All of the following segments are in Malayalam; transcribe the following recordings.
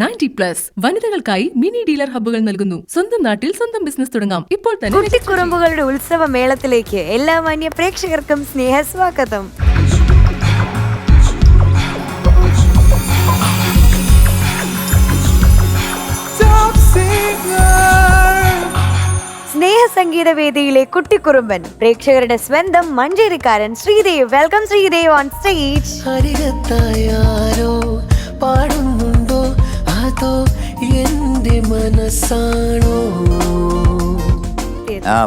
90+ വനിതകൾക്കായി മിനി ഡീലർ ഹബ്ബുകൾ നൽകുന്നു. സ്വന്തം നാട്ടിൽ സ്വന്തം ബിസിനസ് തുടങ്ങാം. ഇപ്പോൾ തന്നെ കുട്ടിക്കുറുമ്പുകളുടെ ഉത്സവ മേളത്തിലേക്ക് എല്ലാ മാന്യ പ്രേക്ഷകർക്കും സ്നേഹസ്വാഗതം. സ്നേഹസംഗീത വേദിയിലെ കുട്ടിക്കുറുമ്പൻ, പ്രേക്ഷകരുടെ സ്വന്തം മഞ്ചേരിക്കാരൻ Sreedev. Welcome Sreedev on stage. പാടുന്നുണ്ടോ അതോ എന്റെ മനസ്സാണോ?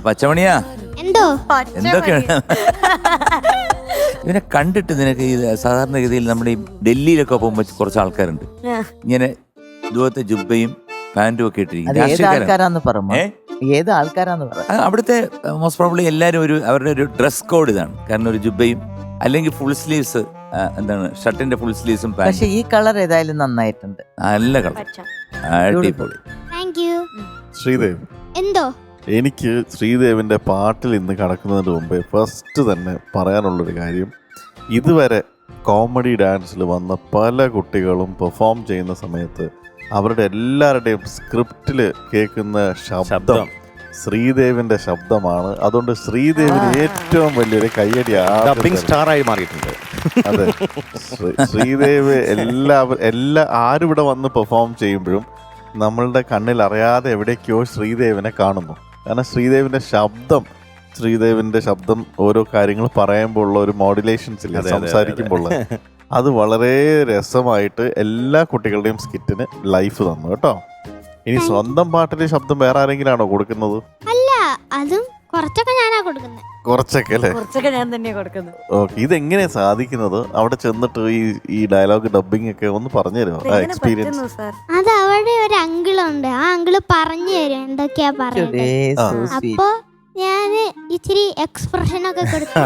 പച്ചമണിയാ, എന്തൊക്കെയാണ് ഇവനെ കണ്ടിട്ട് നിനക്ക്? സാധാരണഗതിയിൽ നമ്മുടെ ഈ ഡൽഹിയിലൊക്കെ പോകുമ്പോൾ കുറച്ച് ആൾക്കാരുണ്ട് ഇങ്ങനെ ദൂരത്തെ ജുബയും പാന്റും ഒക്കെ ഇട്ടിരിക്കും. ഏത് ആൾക്കാരാന്ന് പറ. അവിടുത്തെ മോസ്റ്റ് പ്രോബ്ലി എല്ലാവരും അവരുടെ ഒരു ഡ്രസ് കോഡ് ഇതാണ്. കാരണം ഒരു ജുബയും അല്ലെങ്കിൽ ഫുൾ സ്ലീവ്സ്, എന്താണ് ഷർട്ടിന്റെ ഫുൾ സ്ലീവ്സും. പക്ഷെ ഈ കളർ ഏതായാലും നന്നായിട്ടുണ്ട്, നല്ല കളർ, അടിപൊളി. ശ്രീദേവ്, എന്തോ എനിക്ക് ശ്രീദേവിന്റെ പാട്ടിൽ ഇന്ന് കടക്കുന്നതിന് മുമ്പേ ഫസ്റ്റ് തന്നെ പറയാനുള്ളൊരു കാര്യം, ഇതുവരെ കോമഡി ഡാൻസിൽ വന്ന പല കുട്ടികളും പെർഫോം ചെയ്യുന്ന സമയത്ത് അവരുടെ എല്ലാവരുടെയും സ്ക്രിപ്റ്റിൽ കേൾക്കുന്ന ശബ്ദം ശ്രീദേവിന്റെ ശബ്ദമാണ്. അതുകൊണ്ട് ശ്രീദേവിന് ഏറ്റവും വലിയൊരു കയ്യടി സ്റ്റാറായി മാറിയിട്ടുണ്ട്. അതെ, ശ്രീദേവ് ആരിവിടെ വന്ന് പെർഫോം ചെയ്യുമ്പോഴും നമ്മളുടെ കണ്ണിൽ അറിയാതെ എവിടേക്കോ ശ്രീദേവിനെ കാണുന്നു. കാരണം ശ്രീദേവിന്റെ ശബ്ദം ഓരോ കാര്യങ്ങൾ പറയുമ്പോൾ ഉള്ള ഒരു മോഡുലേഷൻസ് ഇല്ല, സംസാരിക്കുമ്പോൾ അത് വളരെ രസമായിട്ട് എല്ലാ കുട്ടികളുടെയും സ്കിറ്റിന് ലൈഫ് തന്നു കേട്ടോ. ഇനി സ്വന്തം പാട്ടിന്റെ ശബ്ദം വേറെ ആരെങ്കിലും ആണോ കൊടുക്കുന്നത്? അല്ല, അതും കുറച്ചൊക്കെ ഞാനാ കൊടുക്കുന്നത്. കുറച്ചൊക്കെ അല്ലേ? കുറച്ചൊക്കെ ഞാൻ തന്നെ കൊടുക്കുന്നത്. ഓക്കെ, ഇതെങ്ങനെയാ സാധിക്കുന്നത്? അവിടെ ചെന്നിട്ട് ഈ ഡയലോഗ് ഡബിങ് ഒക്കെ ഒന്ന് പറഞ്ഞു തരുമോ? എക്സ്പീരിയൻസ്. അത് അവിടെ ഒരു അങ്കിളുണ്ട്, ആ അങ്കിള് പറഞ്ഞു തരും എന്തൊക്കെയാ പറയുന്നത്. അപ്പൊ ഞാന് ഇച്ചിരി എക്സ്പ്രഷൻ ഒക്കെ കൊടുത്തു.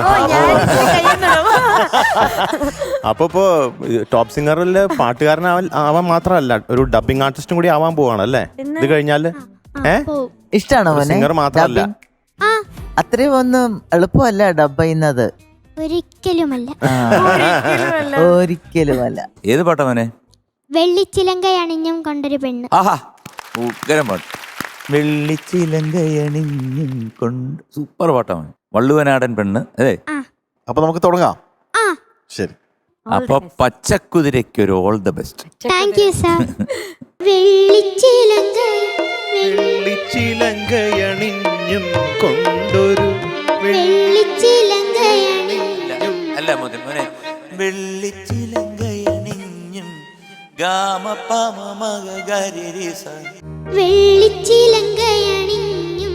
അപ്പൊ ടോപ്പ് സിംഗറില് പാട്ടുകാരനാവാൻ മാത്രമല്ല, ഒരു ഡബിങ് ആർട്ടിസ്റ്റും കൂടി ആവാൻ പോവാണല്ലേ ഇത് കഴിഞ്ഞാല്? ഇഷ്ടാണോ സിംഗർ മാത്രമല്ല, അത്രയും ഒന്നും എളുപ്പമല്ല ഡബ് ചെയ്യുന്നത്. ഒരിക്കലുമല്ല. ഒരിക്കലുമല്ല. ഏത് പാട്ടാ മോനെ? വെള്ളിച്ചിലങ്കയണിഞ്ഞും കൊണ്ടൊരു പെണ്ണ്. ആഹാ, ഉഗ്രം പാട്ട്. വെള്ളിച്ചിലങ്കയണിഞ്ഞും കൊണ്ട് സൂപ്പർ പാട്ടാണ്. വള്ളുവനാടൻ പെണ്ണ്. അതെ, അപ്പൊ നമുക്ക് തുടങ്ങാം. ശരി, അപ്പൊ പച്ചക്കുതിരയ്ക്കൊരു all the best. Thank you sir. വെള്ളിച്ചിലങ്കയണിഞ്ഞും കൊണ്ടൊരു അല്ല മോനെ, വെള്ളിച്ചിലങ്കയണിഞ്ഞും വെള്ളിച്ചിലങ്കയണിഞ്ഞും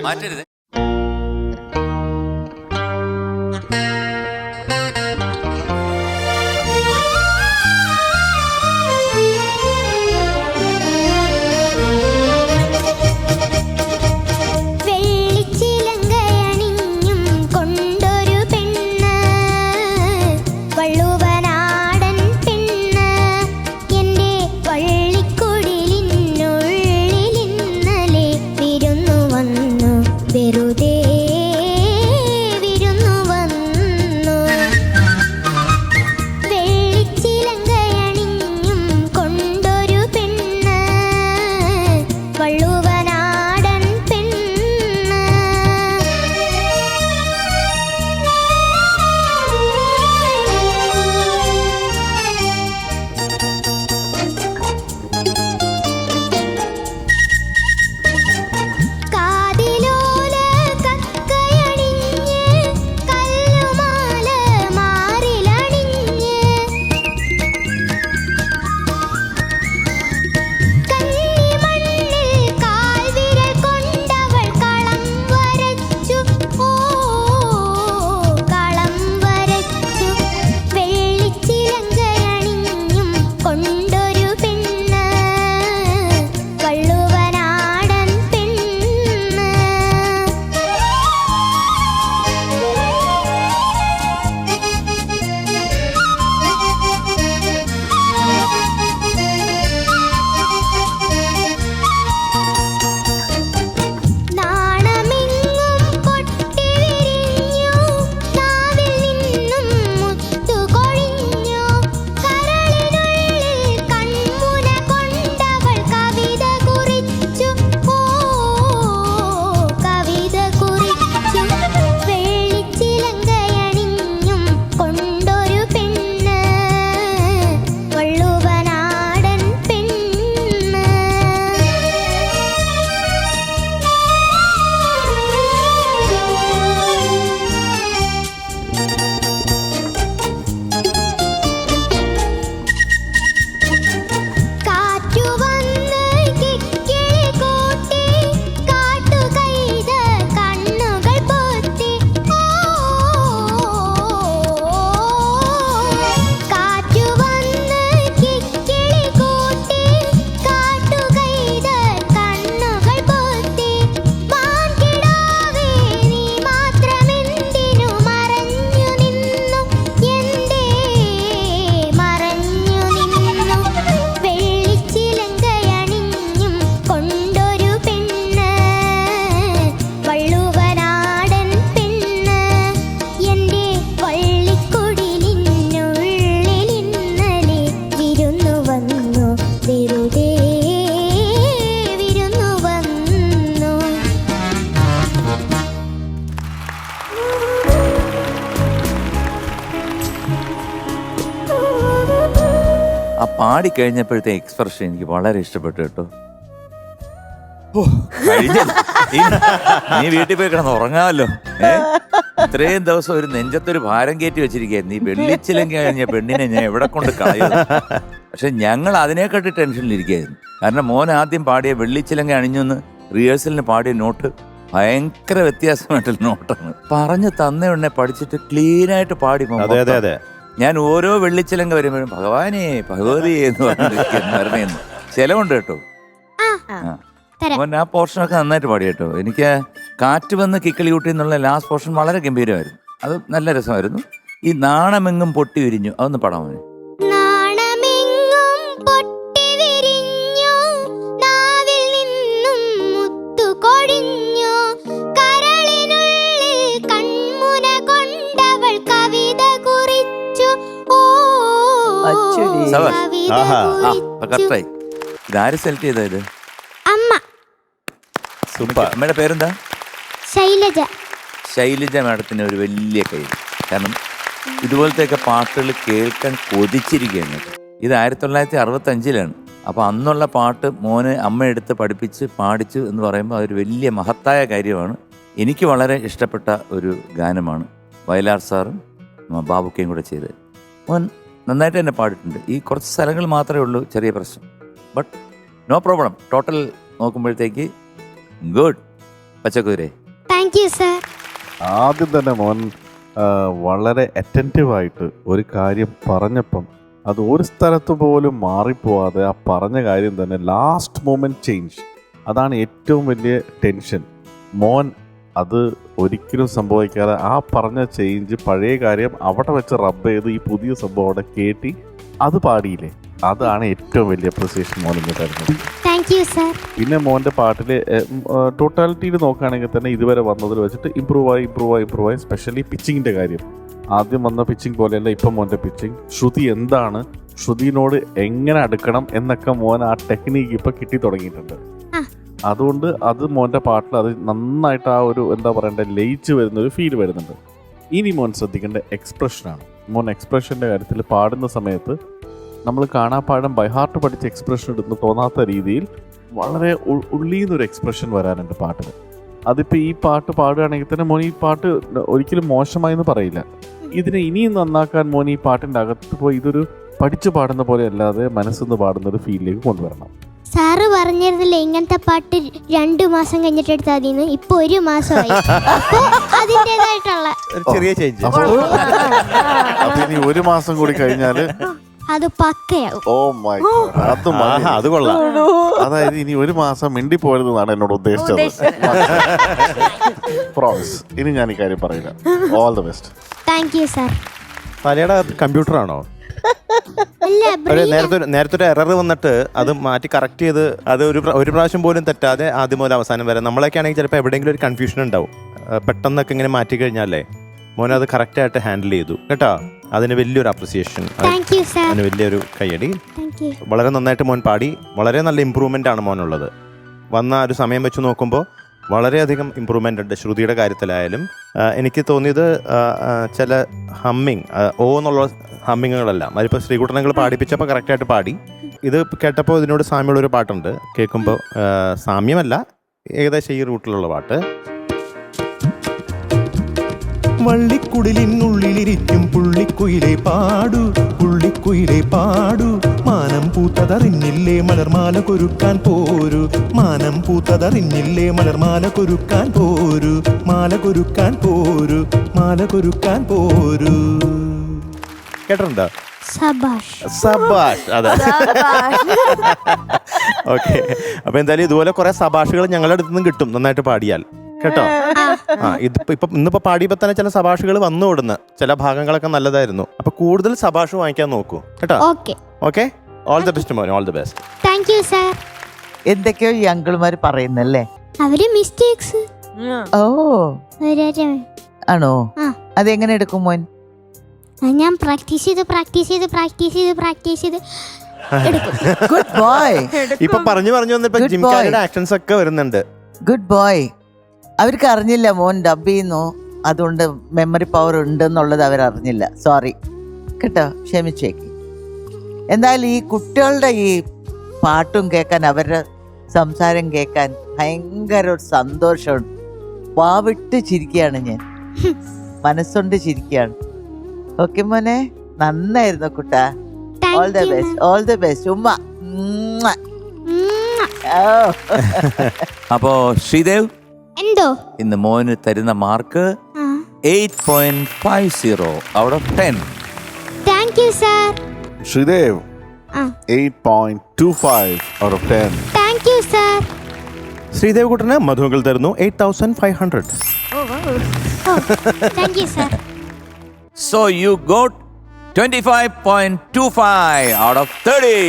മാറ്റരുത്. പാടിക്കഴിഞ്ഞപ്പോഴത്തെ എക്സ്പ്രഷൻ എനിക്ക് വളരെ ഇഷ്ടപ്പെട്ടു കേട്ടോ. ഓ, കഴിഞ്ഞത്. നീ വീട്ടിൽ പോയി കിടന്ന് ഉറങ്ങാമല്ലോ. ഇത്രയും ദിവസം ഒരു നെഞ്ചത്തൊരു ഭാരം കയറ്റി വെച്ചിരിക്കുകയായിരുന്നു. ഈ വെള്ളിച്ചിലങ്കി കഴിഞ്ഞ പെണ്ണിനെ ഞാൻ എവിടെ കൊണ്ട് കളയുന്നു. പക്ഷെ ഞങ്ങൾ അതിനെക്കാട്ടി ടെൻഷനിലിരിക്കുകയായിരുന്നു. കാരണം മോൻ ആദ്യം പാടിയ വെള്ളിച്ചിലങ്ക അണിഞ്ഞെന്ന് റിഹേഴ്സലിന് പാടിയ നോട്ട് ഭയങ്കര വ്യത്യാസമായിട്ടുള്ള നോട്ടാണ്. പറഞ്ഞു തന്ന ഉടനെ പഠിച്ചിട്ട് ക്ലീനായിട്ട് പാടി. ഞാൻ ഓരോ വെള്ളിച്ചിലങ്ക വരുമ്പോഴും ഭഗവാനേ ഭഗവതി എന്ന് പറഞ്ഞിരിക്കുന്നു. ചിലവുണ്ട് കേട്ടോ. മോൻ ആ പോർഷനൊക്കെ നന്നായിട്ട് പാടി കേട്ടോ. എനിക്ക് കാറ്റ് വന്ന് കിക്കിളി കൂട്ടി എന്നുള്ള ലാസ്റ്റ് പോർഷൻ വളരെ ഗംഭീരമായിരുന്നു. അത് നല്ല രസമായിരുന്നു. ഈ നാണമെങ്ങും പൊട്ടി വിരിഞ്ഞു അതൊന്ന് പാടാൻ മോനെ. ഇതാര് സെലക്ട് ചെയ്ത ഇത്? അമ്മയുടെ പേരെന്താ? ശൈലജ. ശൈലജ മാഡത്തിന് ഒരു വലിയ കൈ. കാരണം ഇതുപോലത്തെയൊക്കെ പാട്ടുകൾ കേൾക്കാൻ കൊതിച്ചിരിക്കുകയാണ്. ഇത് 1965 അപ്പോൾ അന്നുള്ള പാട്ട് മോന് അമ്മ എടുത്ത് പഠിപ്പിച്ച് പാടിച്ചു എന്ന് പറയുമ്പോൾ അതൊരു വലിയ മഹത്തായ കാര്യമാണ്. എനിക്ക് വളരെ ഇഷ്ടപ്പെട്ട ഒരു ഗാനമാണ്. വയലാർ സാറും ബാബുക്കയും കൂടെ ചെയ്തത്. മോൻ നന്നായിട്ട് തന്നെ പാടിയിട്ടുണ്ട്. ഈ കുറച്ച് സ്ഥലങ്ങൾ മാത്രമേ ഉള്ളൂ ചെറിയ പ്രശ്നം. But no problem. ടോട്ടൽ നോക്കുമ്പോഴത്തേക്ക് ഗുഡ്. പച്ചക്കുതിരെ. Thank you sir. ആദ്യം തന്നെ മോൻ വളരെ അറ്റൻറ്റീവായിട്ട് ഒരു കാര്യം പറഞ്ഞപ്പം അത് ഒരു സ്ഥലത്ത് പോലും മാറിപ്പോവാതെ ആ പറഞ്ഞ കാര്യം തന്നെ ലാസ്റ്റ് മൊമെന്റ് ചേഞ്ച്. അതാണ് ഏറ്റവും വലിയ ടെൻഷൻ. മോൻ അത് ഒരിക്കലും സംഭവിക്കാതെ ആ പറഞ്ഞ ചേഞ്ച് പഴയ കാര്യം അവിടെ വെച്ച് റബ്ബ് ചെയ്ത് ഈ പുതിയ സംഭവം അവിടെ കേട്ടി അത് പാടിയില്ലേ, അതാണ് ഏറ്റവും വലിയ അപ്രിസിയേഷൻ മോൻ ഇങ്ങനെ തരുന്നത്. പിന്നെ മോൻ്റെ പാട്ടിൽ ടോട്ടാലിറ്റിയിൽ നോക്കുകയാണെങ്കിൽ തന്നെ ഇതുവരെ വന്നതിൽ വെച്ചിട്ട് ഇമ്പ്രൂവ് ആയി സ്പെഷ്യലി പിച്ചിങ്ങിൻ്റെ കാര്യം. ആദ്യം വന്ന പിച്ചിങ് പോലെയല്ല ഇപ്പം മോൻ്റെ പിച്ചിങ്. ശ്രുതി എന്താണ്, ശ്രുതിനോട് എങ്ങനെ അടുക്കണം എന്നൊക്കെ മോൻ ആ ടെക്നീക്ക് ഇപ്പം കിട്ടി തുടങ്ങിയിട്ടുണ്ട്. അതുകൊണ്ട് അത് മോൻ്റെ പാട്ടിൽ അത് നന്നായിട്ട് ആ ഒരു എന്താ പറയണ്ടേ ലയിച്ച് വരുന്നൊരു ഫീൽ വരുന്നുണ്ട്. ഇനി മോൻ ശ്രദ്ധിക്കേണ്ട എക്സ്പ്രഷനാണ്. മോൻ എക്സ്പ്രഷൻ്റെ കാര്യത്തിൽ പാടുന്ന സമയത്ത് നമ്മൾ കാണാപ്പാടം ബൈഹാർട്ട് പഠിച്ച എക്സ്പ്രഷൻ ഇടുന്നു തോന്നാത്ത രീതിയിൽ വളരെ ഉള്ളിന്നൊരു എക്സ്പ്രഷൻ വരാനുണ്ട് പാട്ടിൽ. അതിപ്പോൾ ഈ പാട്ട് പാടുകയാണെങ്കിൽ തന്നെ മോൻ ഈ പാട്ട് ഒരിക്കലും മോശമായെന്ന് പറയില്ല. ഇതിനെ ഇനിയും നന്നാക്കാൻ മോൻ ഈ പാട്ടിൻ്റെ അകത്ത് പോയി ഇതൊരു പഠിച്ചു പാടുന്ന പോലെ അല്ലാതെ മനസ്സിന്ന് പാടുന്ന ഒരു ഫീലിലേക്ക് കൊണ്ടുവരണം. സാറ് പറഞ്ഞിരുന്നില്ല ഇങ്ങനത്തെ പാട്ട് 2 മാസം കഴിഞ്ഞിട്ട് എടുത്താൽ മതി. ഇപ്പൊ 1 മാസമായി. അതിൻ്റെതായിട്ടുള്ള ചെറിയ ചേഞ്ച്. അപ്പൊ ഇനി 1 മാസം കൂടി കഴിഞ്ഞാല് അത് പക്കയാവും. ഓ മൈ ഗോഡ്, അത് കൊള്ളാം. അതായത് ഇനി 1 മാസം മിണ്ടിപ്പോയതെന്നാണ് എന്നോട് ഉദ്ദേശിച്ചത്. പ്രോമിസ്, ഇനി ഞാൻ ഈ കാര്യം പറയില്ല. All the best. Thank you sir. തലയുടെ കമ്പ്യൂട്ടറാണോ? നേരത്തെ ഒരു എറർ വന്നിട്ട് അത് മാറ്റി കറക്റ്റ് ചെയ്ത് അത് ഒരു പ്രാവശ്യം പോലും തെറ്റാതെ ആദ്യം മുതൽ അവസാനം വരെ. നമ്മളൊക്കെ ആണെങ്കിൽ ചിലപ്പോൾ എവിടെയെങ്കിലും ഒരു കൺഫ്യൂഷൻ ഉണ്ടാവും. പെട്ടെന്നൊക്കെ ഇങ്ങനെ മാറ്റി കഴിഞ്ഞാലേ മോനെ അത് കറക്റ്റായിട്ട് ഹാൻഡിൽ ചെയ്തു കേട്ടോ. അതിന് വലിയൊരു അപ്രിസിയേഷൻ, അതിന് വലിയൊരു കയ്യടി. വളരെ നന്നായിട്ട് മോൻ പാടി. വളരെ നല്ല ഇമ്പ്രൂവ്മെൻ്റ് ആണ് മോനുള്ളത്. വന്ന ഒരു സമയം വെച്ച് നോക്കുമ്പോൾ വളരെയധികം ഇമ്പ്രൂവ്മെൻ്റ് ഉണ്ട്. ശ്രുതിയുടെ കാര്യത്തിലായാലും എനിക്ക് തോന്നിയത് ചില ഹമ്മിങ് ഓ എന്നുള്ള ഹമ്മിങ്ങുകളെല്ലാം അതിപ്പോൾ ശ്രീകുട്ടനങ്ങൾ പാടിപ്പിച്ചപ്പോൾ കറക്റ്റായിട്ട് പാടി. ഇത് കേട്ടപ്പോൾ ഇതിനോട് സാമ്യമുള്ളൊരു പാട്ടുണ്ട്. കേൾക്കുമ്പോൾ സാമ്യമല്ല, ഏകദേശം ഈ റൂട്ടിലുള്ള പാട്ട്. വള്ളിക്കുടിലിനുള്ളിലിരിക്കും പുള്ളിക്കുയിലെ പാടു, പുള്ളിക്കുയിലെ പാടു. മാനം പൂത്തതറിഞ്ഞില്ലേ മലർമാല കൊരുക്കാൻ പോരു, മാനം പൂത്തതറിഞ്ഞില്ലേ മലർമാല കൊരുക്കാൻ പോരു, മാല കൊരുക്കാൻ പോരു, മാല കൊരുക്കാൻ പോരു. കേട്ടിട്ടുണ്ടോ? സബാഷ്. അതെ. ഓക്കെ, അപ്പൊ എന്തായാലും ഇതുപോലെ കുറെ സബാഷുകൾ ഞങ്ങളുടെ അടുത്ത് നിന്നും കിട്ടും നന്നായിട്ട് പാടിയാൽ കേട്ടോ. ഇന്നിപ്പോ പാടിയപ്പോ തന്നെ ചില സഭാഷുകൾ വന്നു കൊടുന്ന് ചില ഭാഗങ്ങളൊക്കെ നല്ലതായിരുന്നു. അപ്പൊ കൂടുതൽ സഭാഷ് വാങ്ങിക്കാൻ നോക്കൂ കേട്ടോ. ഓക്കെ, ഓൾ ദി ബെസ്റ്റ് മോൻ, all the best. Thank you sir. എന്തൊക്കെയോ ഈ അങ്കിൾമാര് പറയുന്നല്ലേ, അവര് മിസ്റ്റേക്സ്. ഓ ആണോ? അതെങ്ങനെ എടുക്കും മോൻ? ഞാൻ പ്രാക്ടീസ് ചെയ്ത് ഗുഡ് ബോയ്. ഇപ്പൊ പറഞ്ഞു വന്നപ്പോ ജിംകാരുടെ ആക്ഷൻസ് ഒക്കെ വരുന്നുണ്ട്. Good boy. അവർക്ക് അറിഞ്ഞില്ല മോൻ ഡബ് ചെയ്യുന്നു, അതുകൊണ്ട് മെമ്മറി പവർ ഉണ്ടെന്നുള്ളത് അവരറിഞ്ഞില്ല. സോറി കേട്ടോ, ക്ഷമിച്ചേക്ക്. എന്നാൽ ഈ കുട്ടികളുടെ ഈ പാട്ടും കേൾക്കാൻ, അവരുടെ സംസാരം കേൾക്കാൻ ഭയങ്കര ഒരു സന്തോഷമുണ്ട്. വാവിട്ട് ചിരിക്കുകയാണ് ഞാൻ, മനസ്സുകൊണ്ട് ചിരിക്കുകയാണ്. ഓക്കെ മോനെ, നന്നായിരുന്നു കുട്ടാ. All the best, all the best. ഉമ്മ. അപ്പോ ശ്രീദേവ്, എന്തോ ഇന്ന് മോന് തരുന്ന mark 8.50 out of 10. Thank you sir. Sreedev 8.25 out of 10. Thank you sir. Sreedev കുട്ടന് മധുമകൾ തരുന്നു 8500. Thank you sir. So you got 25.25 out of 30.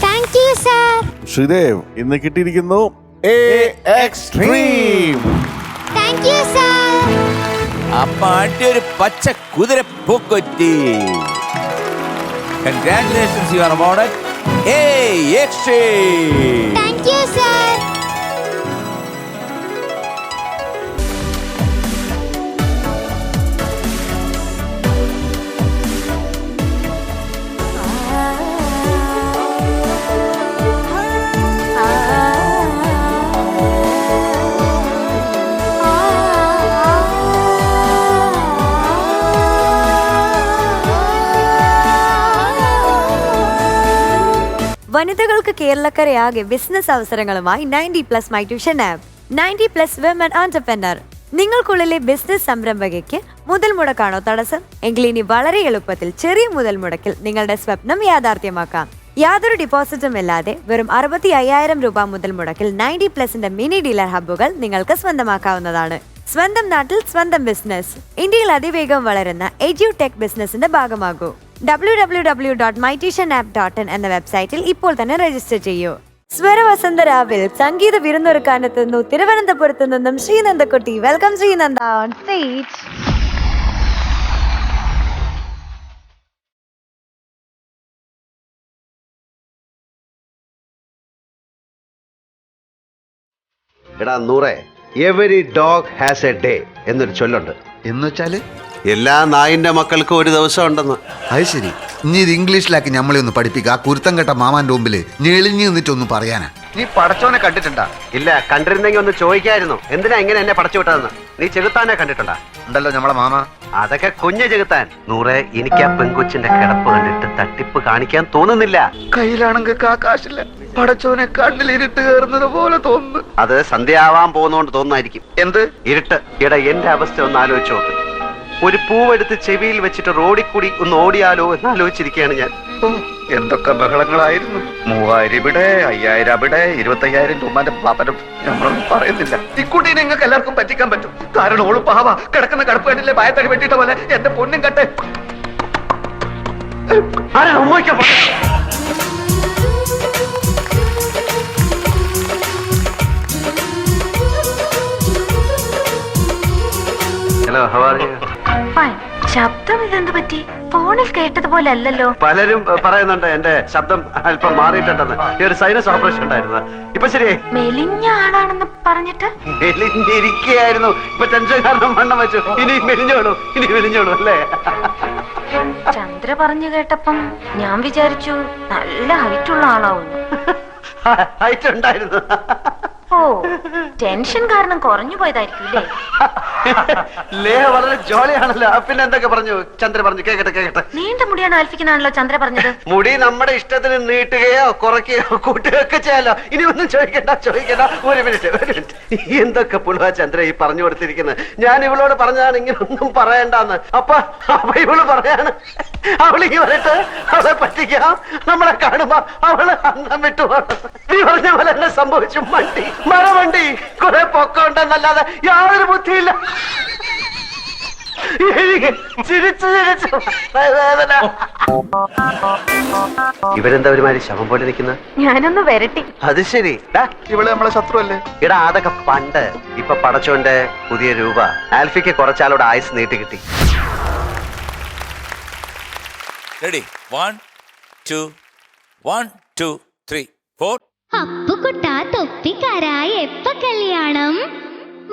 Thank you sir. Sreedev ഇന്ന് കിട്ടിയിരിക്കുന്നു A Extreme. Thank you sir. അപ്പൊ അടിയൊരു പച്ച കുതിര പൂക്കൊറ്റി. Congratulations, you are awarded A Extreme. Thank you sir. വനിതകൾക്ക് കേരളക്കരയാകെ ബിസിനസ് അവസരങ്ങളുമായി 90+ my tuition app. 90+ women entrepreneur. നിങ്ങൾക്കുള്ളിലെ ബിസിനസ് സംരംഭകയ്ക്ക് മുതൽ മുടക്കാണോ തടസ്സം? എങ്കിൽ ഇനി വളരെ എളുപ്പത്തിൽ ചെറിയ മുതൽ മുടക്കിൽ നിങ്ങളുടെ സ്വപ്നം യാഥാർത്ഥ്യമാക്കാം. യാതൊരു ഡിപ്പോസിറ്റും ഇല്ലാതെ വെറും 65,000 രൂപ മുതൽ മുടക്കിൽ 90+ന്റെ മിനി ഡീലർ ഹബ്ബുകൾ നിങ്ങൾക്ക് സ്വന്തമാക്കാവുന്നതാണ്. സ്വന്തം നാട്ടിൽ സ്വന്തം ബിസിനസ്. ഇന്ത്യയിൽ അതിവേഗം വളരുന്ന എഡ്യൂടെക് ബിസിനസിന്റെ ഭാഗമാകൂ. www.mytutionapp.in എന്ന വെബ്സൈറ്റിൽ ഇപ്പോൾ തന്നെ രജിസ്റ്റർ ചെയ്യൂ. സ്വരവസന്ത രാവിൽ സംഗീത വിരുന്നൊരുക്കാനെത്തുന്നു തിരുവനന്തപുരത്ത് നിന്നും ശ്രീനന്ദക്കുട്ടി. Welcome Sreenanda on stage. എടാ നൂറേ, every dog has a day എന്നൊരു ചൊല്ലുണ്ട്. എന്ന് വെച്ചാല് എല്ലാ നായിന്റെ മക്കൾക്കും ഒരു ദിവസം ഉണ്ടെന്ന്. അത് ശരി. ഇനി ഇത് ഇംഗ്ലീഷിലാക്കി നമ്മളെ ഒന്ന് പഠിപ്പിക്കുക. ആ കുരുത്തം കേട്ട മാമാന്റെ മുമ്പില് ഞെളിഞ്ഞു നിന്നിട്ടൊന്ന് പറയാനാ. നീ പടച്ചോനെ കണ്ടിട്ടുണ്ടാ? ഇല്ല, കണ്ടിരുന്നെങ്കിൽ ഒന്ന് ചോദിക്കായിരുന്നു, എന്തിനാ ഇങ്ങനെ എന്നെ പടച്ചു വിട്ടതെന്ന്. നീ ചെകുത്താനെ കണ്ടിട്ടുണ്ടാ? ഉണ്ടല്ലോ നമ്മളെ മാമ. അതൊക്കെ കുഞ്ഞ് ചെകുത്താൻ. നൂറേ, എനിക്ക് ആ പെൺകൊച്ചിന്റെ കിടപ്പ് കണ്ടിട്ട് തട്ടിപ്പ് കാണിക്കാൻ തോന്നുന്നില്ല. കയ്യിലാണെങ്കിൽ കാശില്ല. പടച്ചോനെ കണ്ണിൽ ഇരുട്ട് കയറുന്നത് പോലെ തോന്നുന്നു. അത് സന്ധ്യയാവാൻ പോകുന്നോണ്ട് തോന്നുന്നായിരിക്കും. എന്ത് ഇരുട്ട്? എടാ, എന്റെ അവസ്ഥ ഒന്ന് ആലോചിച്ച് നോക്ക്. ഒരു പൂവെടുത്ത് ചെവിയിൽ വെച്ചിട്ട് റോഡിൽ കൂടി ഒന്ന് ഓടിയാലോ എന്ന് ആലോചിച്ചിരിക്കുകയാണ് ഞാൻ. എന്തൊക്കെ ബഹളങ്ങളായിരുന്നു. 3000 ഇവിടെ, 5000 അവിടെ, 25,000 തുമ്മാന്റെ പാപ്പനും നമ്മളൊന്നും പറയുന്നില്ല. ഇക്കുട്ടി നിങ്ങൾക്ക് എല്ലാവർക്കും പറ്റിക്കാൻ പറ്റും. കാരണം ഓള് പാവ കിടക്കുന്ന കടപ്പ് കണ്ടില്ലേ, ഭയത്തടി വെട്ടിട്ട പോലെ. എന്റെ പൊന്നും കട്ടെ. Hello, how are you? ശബ്ദം ഇതെന്ത് പറ്റി? ഫോണിൽ കേട്ടതുപോലെ അല്ലല്ലോ. പലരും പറയുന്നുണ്ട് എന്റെ ശബ്ദം അല്പം മാറിയിട്ടുണ്ടെന്ന്. ഈ ഒരു സൈനസ് ഓപ്പറേഷൻ ഉണ്ടായിരുന്നു. ഇപ്പൊ ശരിയായി. മെലിഞ്ഞ ആളാണെന്ന് പറഞ്ഞിട്ട് മെലിഞ്ഞിരിക്കുകയായിരുന്നു. ഇപ്പൊ ടെൻഷൻ കാരണം വണ്ണം വെച്ചു. ഇനി മെലിഞ്ഞോളൂ, ഇനി മെലിഞ്ഞോളൂ അല്ലേ? ചന്ദ്ര പറഞ്ഞു കേട്ടപ്പം ഞാൻ വിചാരിച്ചു നല്ല ഹൈറ്റ് ഉള്ള ആളാവുന്നു. ഹൈറ്റ് ഉണ്ടായിരുന്നു. ഓ, ടെൻഷൻ കാരണം കുറഞ്ഞു പോയതായിരിക്കും. ലേഹ വളരെ ജോളിയാണല്ലോ. പിന്നെ എന്തൊക്കെ പറഞ്ഞു ചന്ദ്ര? പറഞ്ഞു കേക്കട്ടെ. നീണ്ട മുടിയാണ് ആൽഫിക്കനാണല്ലോ ചന്ദ്ര പറഞ്ഞത്. മുടി നമ്മുടെ ഇഷ്ടത്തിന് നീട്ടുകയോ കുറയ്ക്കുകയോ കൂട്ടുകയോ ഒക്കെ ചെയ്യാലോ. ഇനി ഒന്നും ചോദിക്കണ്ട. ഒരു മിനിറ്റ്. എന്തൊക്കെ പുളുവാ ചന്ദ്ര ഈ പറഞ്ഞു കൊടുത്തിരിക്കുന്നത്? ഞാൻ ഇവളോട് പറഞ്ഞതാണ് ഇങ്ങനെ ഒന്നും പറയണ്ടെന്ന്. അപ്പൊ ഇവള് പറയാണ് അവളിങ്ങി വരട്ടെ, അവളെ പറ്റിക്കാം, നമ്മളെ കാണുമ്പോ അവള് അന്നം വിട്ടു. നീ പറഞ്ഞ പോലെ തന്നെ സംഭവിച്ചു. മരവണ്ടി കുറെ പൊക്കമുണ്ടെന്നല്ലാതെ യാതൊരു ബുദ്ധിയില്ല. ചിരിച്ചു വേദന. ഇവരെന്താ ഒരുമാതിരി ശവം പോലെ നിൽക്കുന്നത്? ഞാനൊന്ന് വരട്ടി. അത് ശരി. ഇവള് നമ്മളെ ശത്രു അല്ലേ? ഇടാ, അതൊക്കെ പണ്ട്. ഇപ്പൊ പടച്ചോന്റെ പുതിയ രൂപ. ആൽഫിക്ക് കുറച്ചാളോട് ആയുസ് നീട്ടി കിട്ടി. Ready? 1, 2, 1, 2, 3, 4. അപ്പുകുട്ട തൊപ്പിക്കാരായ എപ്പ കല്യാണം?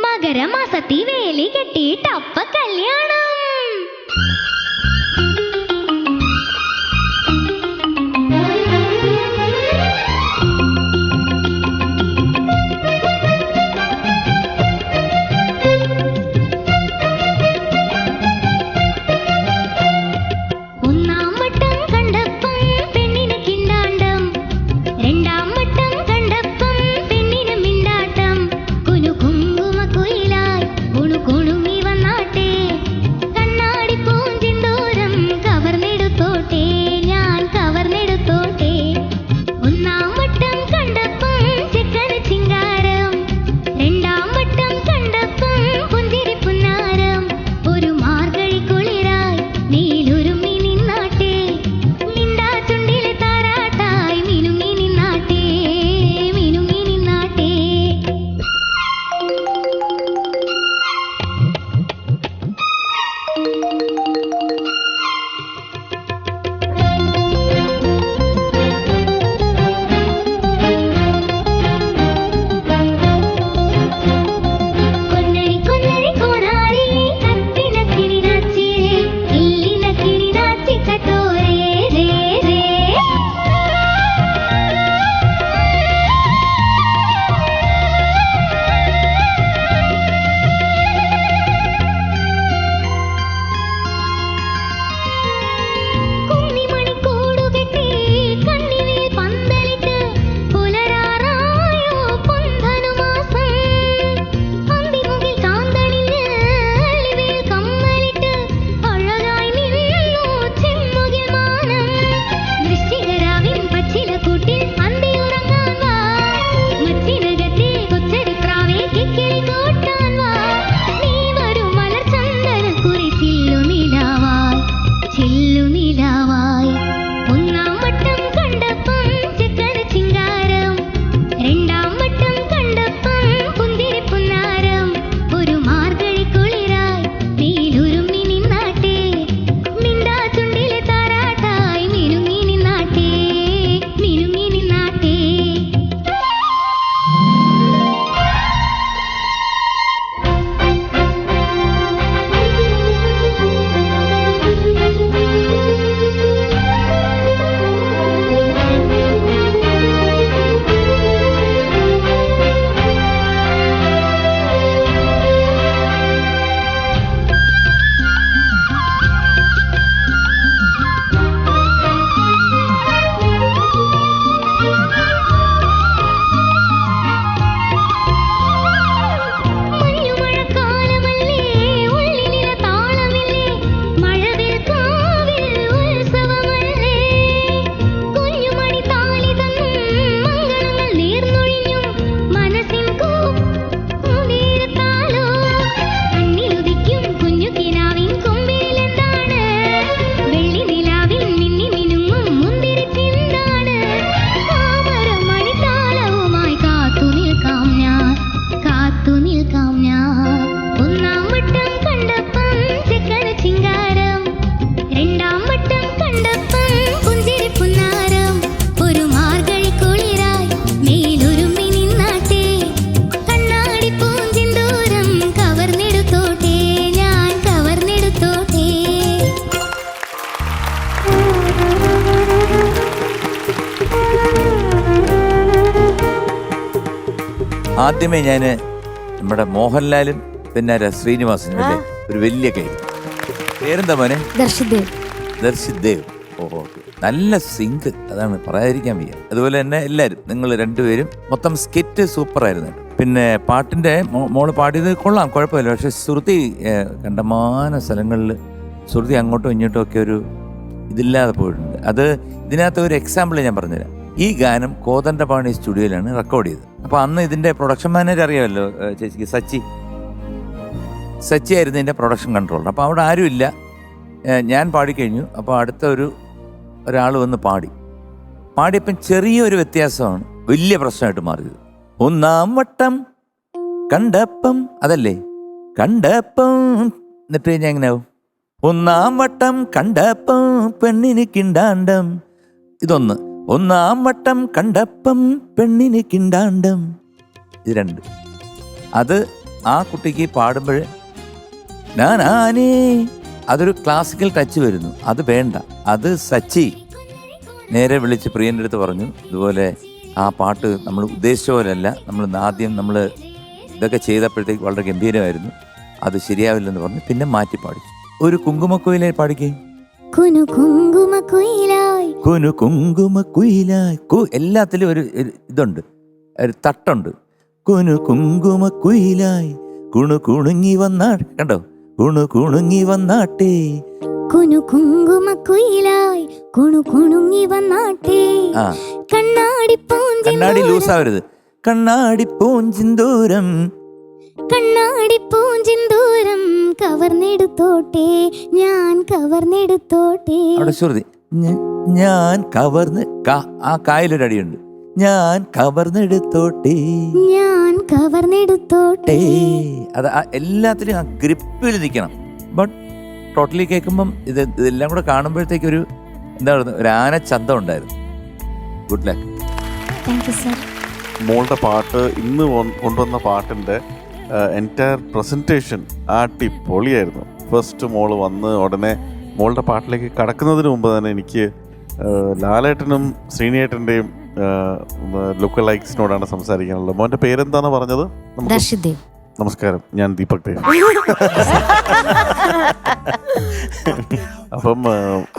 മകരമാസത്തി വേലി കെട്ടിയിട്ടപ്പ കല്യാണം. ആദ്യമേ ഞാൻ നമ്മുടെ മോഹൻലാലും പിന്നെ ശ്രീനിവാസനും അല്ലേ ഒരു വലിയ കൈ. പേരെന്താ മോനെ? ദർശിത് ദേവ്. ഓഹോ, നല്ല സിങ്ക്, അതാണ് പറയാതിരിക്കാൻ വയ്യ. അതുപോലെ തന്നെ എല്ലാവരും നിങ്ങൾ രണ്ടുപേരും മൊത്തം സ്കിറ്റ് സൂപ്പറായിരുന്നു. പിന്നെ പാട്ടിൻ്റെ മോള് പാടിയത് കൊള്ളാം, കുഴപ്പമില്ല. പക്ഷെ ശ്രുതി കണ്ടമാന സ്ഥലങ്ങളിൽ ശ്രുതി അങ്ങോട്ടും ഇങ്ങോട്ടും ഒക്കെ ഒരു ഇതില്ലാതെ പോയിട്ടുണ്ട്. അത് ഇതിനകത്ത് ഒരു എക്സാമ്പിൾ ഞാൻ പറഞ്ഞുതരാം. ഈ ഗാനം കോതണ്ടപാണി സ്റ്റുഡിയോയിലാണ് റെക്കോർഡ് ചെയ്തത്. അപ്പോൾ അന്ന് ഇതിൻ്റെ പ്രൊഡക്ഷൻ മാനേജർ അറിയാമല്ലോ ചേച്ചിക്ക്, സച്ചി ആയിരുന്നു ഇതിൻ്റെ പ്രൊഡക്ഷൻ കൺട്രോളർ. അപ്പോൾ അവിടെ ആരുമില്ല, ഞാൻ പാടിക്കഴിഞ്ഞു. അപ്പോൾ അടുത്ത ഒരാൾ വന്ന് പാടിയപ്പം ചെറിയൊരു വ്യത്യാസമാണ് വലിയ പ്രശ്നമായിട്ട് മാറിയത്. ഒന്നാം വട്ടം കണ്ടപ്പം, അതല്ലേ കണ്ടപ്പം, എന്നിട്ട് കഴിഞ്ഞാൽ എങ്ങനെയാവും? ഒന്നാം വട്ടം കണ്ടപ്പം പെണ്ണിന് കിണ്ടാണ്ടം. ഇതൊന്ന്, ഒന്നാം വട്ടം കണ്ടപ്പം പെണ്ണിന് കിണ്ടാണ്ടം. ഇത് രണ്ട്. അത് ആ കുട്ടിക്ക് പാടുമ്പോൾ ഞാനേ അതൊരു ക്ലാസിക്കൽ ടച്ച് വരുന്നു. അത് വേണ്ട. അത് സച്ചി നേരെ വിളിച്ച് പ്രിയൻ്റെ അടുത്ത് പറഞ്ഞു, ഇതുപോലെ ആ പാട്ട് നമ്മൾ ഉദ്ദേശിച്ച പോലെയല്ല, നമ്മൾ ഇതൊക്കെ ചെയ്തപ്പോഴത്തേക്ക് വളരെ ഗംഭീരമായിരുന്നു, അത് ശരിയാവില്ലെന്ന് പറഞ്ഞു. പിന്നെ മാറ്റി പാടിച്ചു. ഒരു കുങ്കുമക്കുയിലായി പാടിക്കേ. കുനു കുങ്കുമക്കുയിലായി. എല്ലാത്തിലും ഒരു ഇതുണ്ട്, ഒരു തട്ടുണ്ട്. കുനു കുങ്കുമക്കുയിലായി കുണുങ്ങി വന്നാട്. കണ്ടോ? കുണുങ്ങി വന്നാട്ടേ. കുനു കുങ്കുമക്കുയിലായി കുണുങ്ങി വന്നാട്ടേ. കണ്ണാടി ലൂസാവരുത്. കണ്ണാടി പൂഞ്ചിന്തൂരം കവർന്നെടുത്തോട്ടെ ഞാൻ കവർന്നെടുത്തോട്ടെ. അവിടെ ശ്രുതി ഞാൻ കവർന്ന്, ആ കായലൊരടിയുണ്ട്. ഞാൻ കവർന്നെടുത്തോട്ടെ അത് എല്ലാത്തിനും ആ ഗ്രിപ്പിൽ നിൽക്കണം. ബട്ട് ടോട്ടലി കേൾക്കുമ്പം ഇതെല്ലാം കൂടെ കാണുമ്പോഴത്തേക്കൊരു എന്താ പറയുക, ഒരു ആന ചന്തം ഉണ്ടായിരുന്നു. Good luck. മോളുടെ പാട്ട് ഇന്ന് കൊണ്ടുവന്ന പാട്ടിൻ്റെ എൻറ്റയർ പ്രസൻറ്റേഷൻ അടിപൊളിയായിരുന്നു. ഫസ്റ്റ് മോള് വന്ന് ഉടനെ മോളുടെ പാട്ടിലേക്ക് കടക്കുന്നതിന് മുമ്പ് തന്നെ എനിക്ക് ലാലേട്ടനും ശ്രീനിയേട്ടൻ്റെയും ലോക്കൽ ലൈക്സിനോടാണ് സംസാരിക്കാനുള്ളത്. മോൻ്റെ പേരെന്താണ് പറഞ്ഞത്? നമസ്കാരം, ഞാൻ ദീപക് ദേവ്. അപ്പം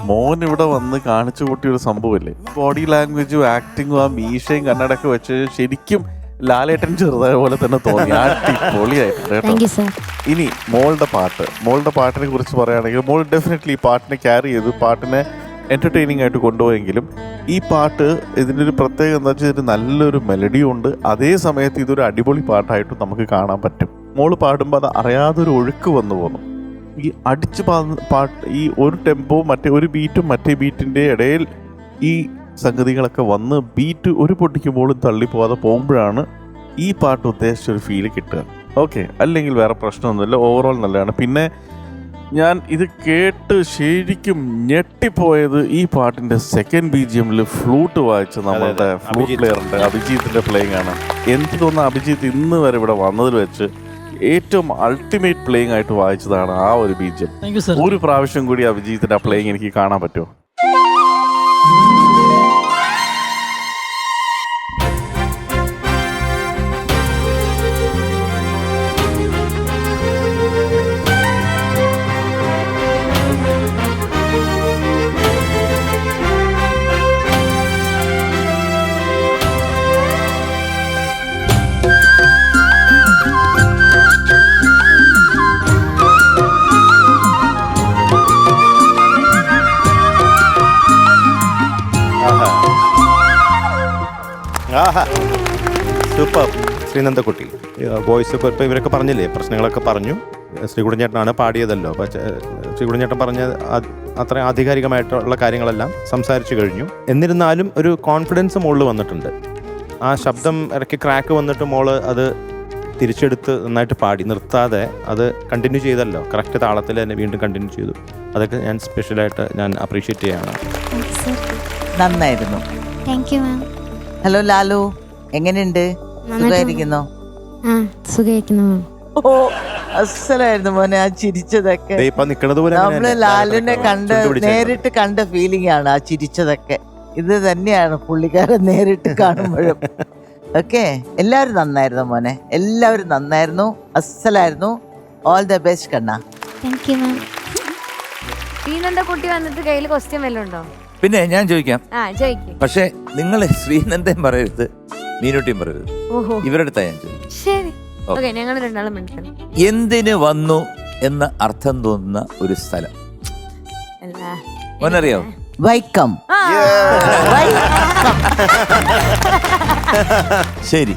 മോൻ ഇവിടെ വന്ന് കാണിച്ചു കൂട്ടിയൊരു സംഭവമില്ലേ, ബോഡി ലാംഗ്വേജും ആക്ടിങ്ങും ആ മീശയും കണ്ണടയൊക്കെ വെച്ച് ശരിക്കും ലാലേട്ടൻ ചെറുതായ പോലെ തന്നെ തോന്നി. അടിപൊളിയായിട്ട്. ഇനി മോളുടെ പാട്ടിനെ കുറിച്ച് പറയുകയാണെങ്കിൽ മോൾ ഡെഫിനറ്റ്ലി ഈ പാട്ടിനെ ക്യാരി ചെയ്തു, പാട്ടിനെ എൻ്റർടൈനിങ് ആയിട്ട് കൊണ്ടുപോയെങ്കിലും ഈ പാട്ട് ഇതിൻ്റെ ഒരു പ്രത്യേകത എന്താ വെച്ചാൽ ഇതിന് നല്ലൊരു മെലഡിയും ഉണ്ട്. അതേ സമയത്ത് ഇതൊരു അടിപൊളി പാട്ടായിട്ട് നമുക്ക് കാണാൻ പറ്റും. മോള് പാടുമ്പോൾ അത് അറിയാതൊരു ഒഴുക്ക് വന്നു പോകുന്നു. ഈ അടിച്ച് പാട്ട്, ഈ ഒരു ടെമ്പോ ഒരു ബീറ്റും മറ്റേ ബീറ്റിൻ്റെ ഇടയിൽ ഈ സംഗതികളൊക്കെ വന്ന് ബീറ്റ് ഒരു പൊട്ടിക്കുമ്പോഴും തള്ളിപ്പോകാതെ പോകുമ്പോഴാണ് ഈ പാട്ട് ഉദ്ദേശിച്ചൊരു ഫീല് കിട്ടുക. ഓക്കെ, അല്ലെങ്കിൽ വേറെ പ്രശ്നമൊന്നുമില്ല, ഓവറോൾ നല്ലതാണ്. പിന്നെ ഞാൻ ഇത് കേട്ട് ശരിക്കും ഞെട്ടിപ്പോയത് ഈ പാട്ടിൻ്റെ സെക്കൻഡ് BGMൽ ഫ്ലൂട്ട് വായിച്ച നമ്മളുടെ ഫ്ലൂട്ട് പ്ലെയറിൻ്റെ അഭിജിത്തിൻ്റെ പ്ലേയിങ് ആണ്. എനിക്ക് തോന്നുന്നു അഭിജിത്ത് ഇന്ന് വരെ ഇവിടെ വന്നതിൽ വെച്ച് ഏറ്റവും അൾട്ടിമേറ്റ് പ്ലേയിങ് ആയിട്ട് വായിച്ചതാണ് ആ ഒരു BGM. ഒരു പ്രാവശ്യം കൂടി അഭിജിത്തിന്റെ ആ പ്ലേയിങ് എനിക്ക് കാണാൻ പറ്റുമോ? സൂപ്പർ. ശ്രീനന്ദക്കുട്ടി വോയിസ് ഇപ്പോൾ ഇവരൊക്കെ പറഞ്ഞില്ലേ, പ്രശ്നങ്ങളൊക്കെ പറഞ്ഞു. ശ്രീകുടൻ ചേട്ടനാണ് പാടിയതല്ലോ. അപ്പോൾ ശ്രീകുടൻ ചേട്ടൻ പറഞ്ഞ അത്ര ആധികാരികമായിട്ടുള്ള കാര്യങ്ങളെല്ലാം സംസാരിച്ചു കഴിഞ്ഞു. എന്നിരുന്നാലും ഒരു കോൺഫിഡൻസ് മോളിൽ വന്നിട്ടുണ്ട്. ആ ശബ്ദം ഇടയ്ക്ക് ക്രാക്ക് വന്നിട്ട് മോള് അത് തിരിച്ചെടുത്ത് നന്നായിട്ട് പാടി, നിർത്താതെ അത് കണ്ടിന്യൂ ചെയ്തല്ലോ. കറക്റ്റ് താളത്തിൽ തന്നെ വീണ്ടും കണ്ടിന്യൂ ചെയ്തു. അതൊക്കെ ഞാൻ സ്പെഷ്യലായിട്ട് ഞാൻ അപ്രീഷിയേറ്റ് ചെയ്യാണ്. നന്നായിരുന്നു. ഹലോ ലാലു, എങ്ങനെയുണ്ട്? സുഖമായിരിക്കുന്നോ? ഓ, അസലായിരുന്നു മോനെ ആ ചിരിച്ചതൊക്കെ. നമ്മള് ലാലുവിനെ നേരിട്ട് കണ്ട ഫീലിംഗ് ആണ് ആ ചിരിച്ചതൊക്കെ. ഇത് തന്നെയാണ് പുള്ളിക്കാരൻ നേരിട്ട് കാണുമ്പോഴും. ഓക്കെ, എല്ലാവരും നന്നായിരുന്നു മോനെ, എല്ലാവരും നന്നായിരുന്നു, അസ്സലായിരുന്നു. ഓൾ ദ ബെസ്റ്റ് കണ്ണ. Thank you ma'am. ശ്രീനന്ദ കുട്ടി വന്നിട്ട് കയ്യിൽ ക്വസ്റ്റ്യൻ വല്ലതും ഉണ്ടോ? പിന്നെ ഞാൻ ചോദിക്കാം, ചോദിക്കും. പക്ഷെ നിങ്ങൾ ശ്രീനന്ദൻ പറയരുത്, മീനുട്ടിയും പറയരുത്, ഓഹോ, ഇവരുടെ അടുത്താ ഞാൻ ചോദിക്കും. ശരി. ഓക്കെ, ഞങ്ങൾ രണ്ടാളും മനസ്സിലായി. എന്തിന് വന്നു എന്ന അർത്ഥം തോന്നുന്ന ഒരു സ്ഥലം ഒന്നറിയോ? വൈക്കം. ശരി.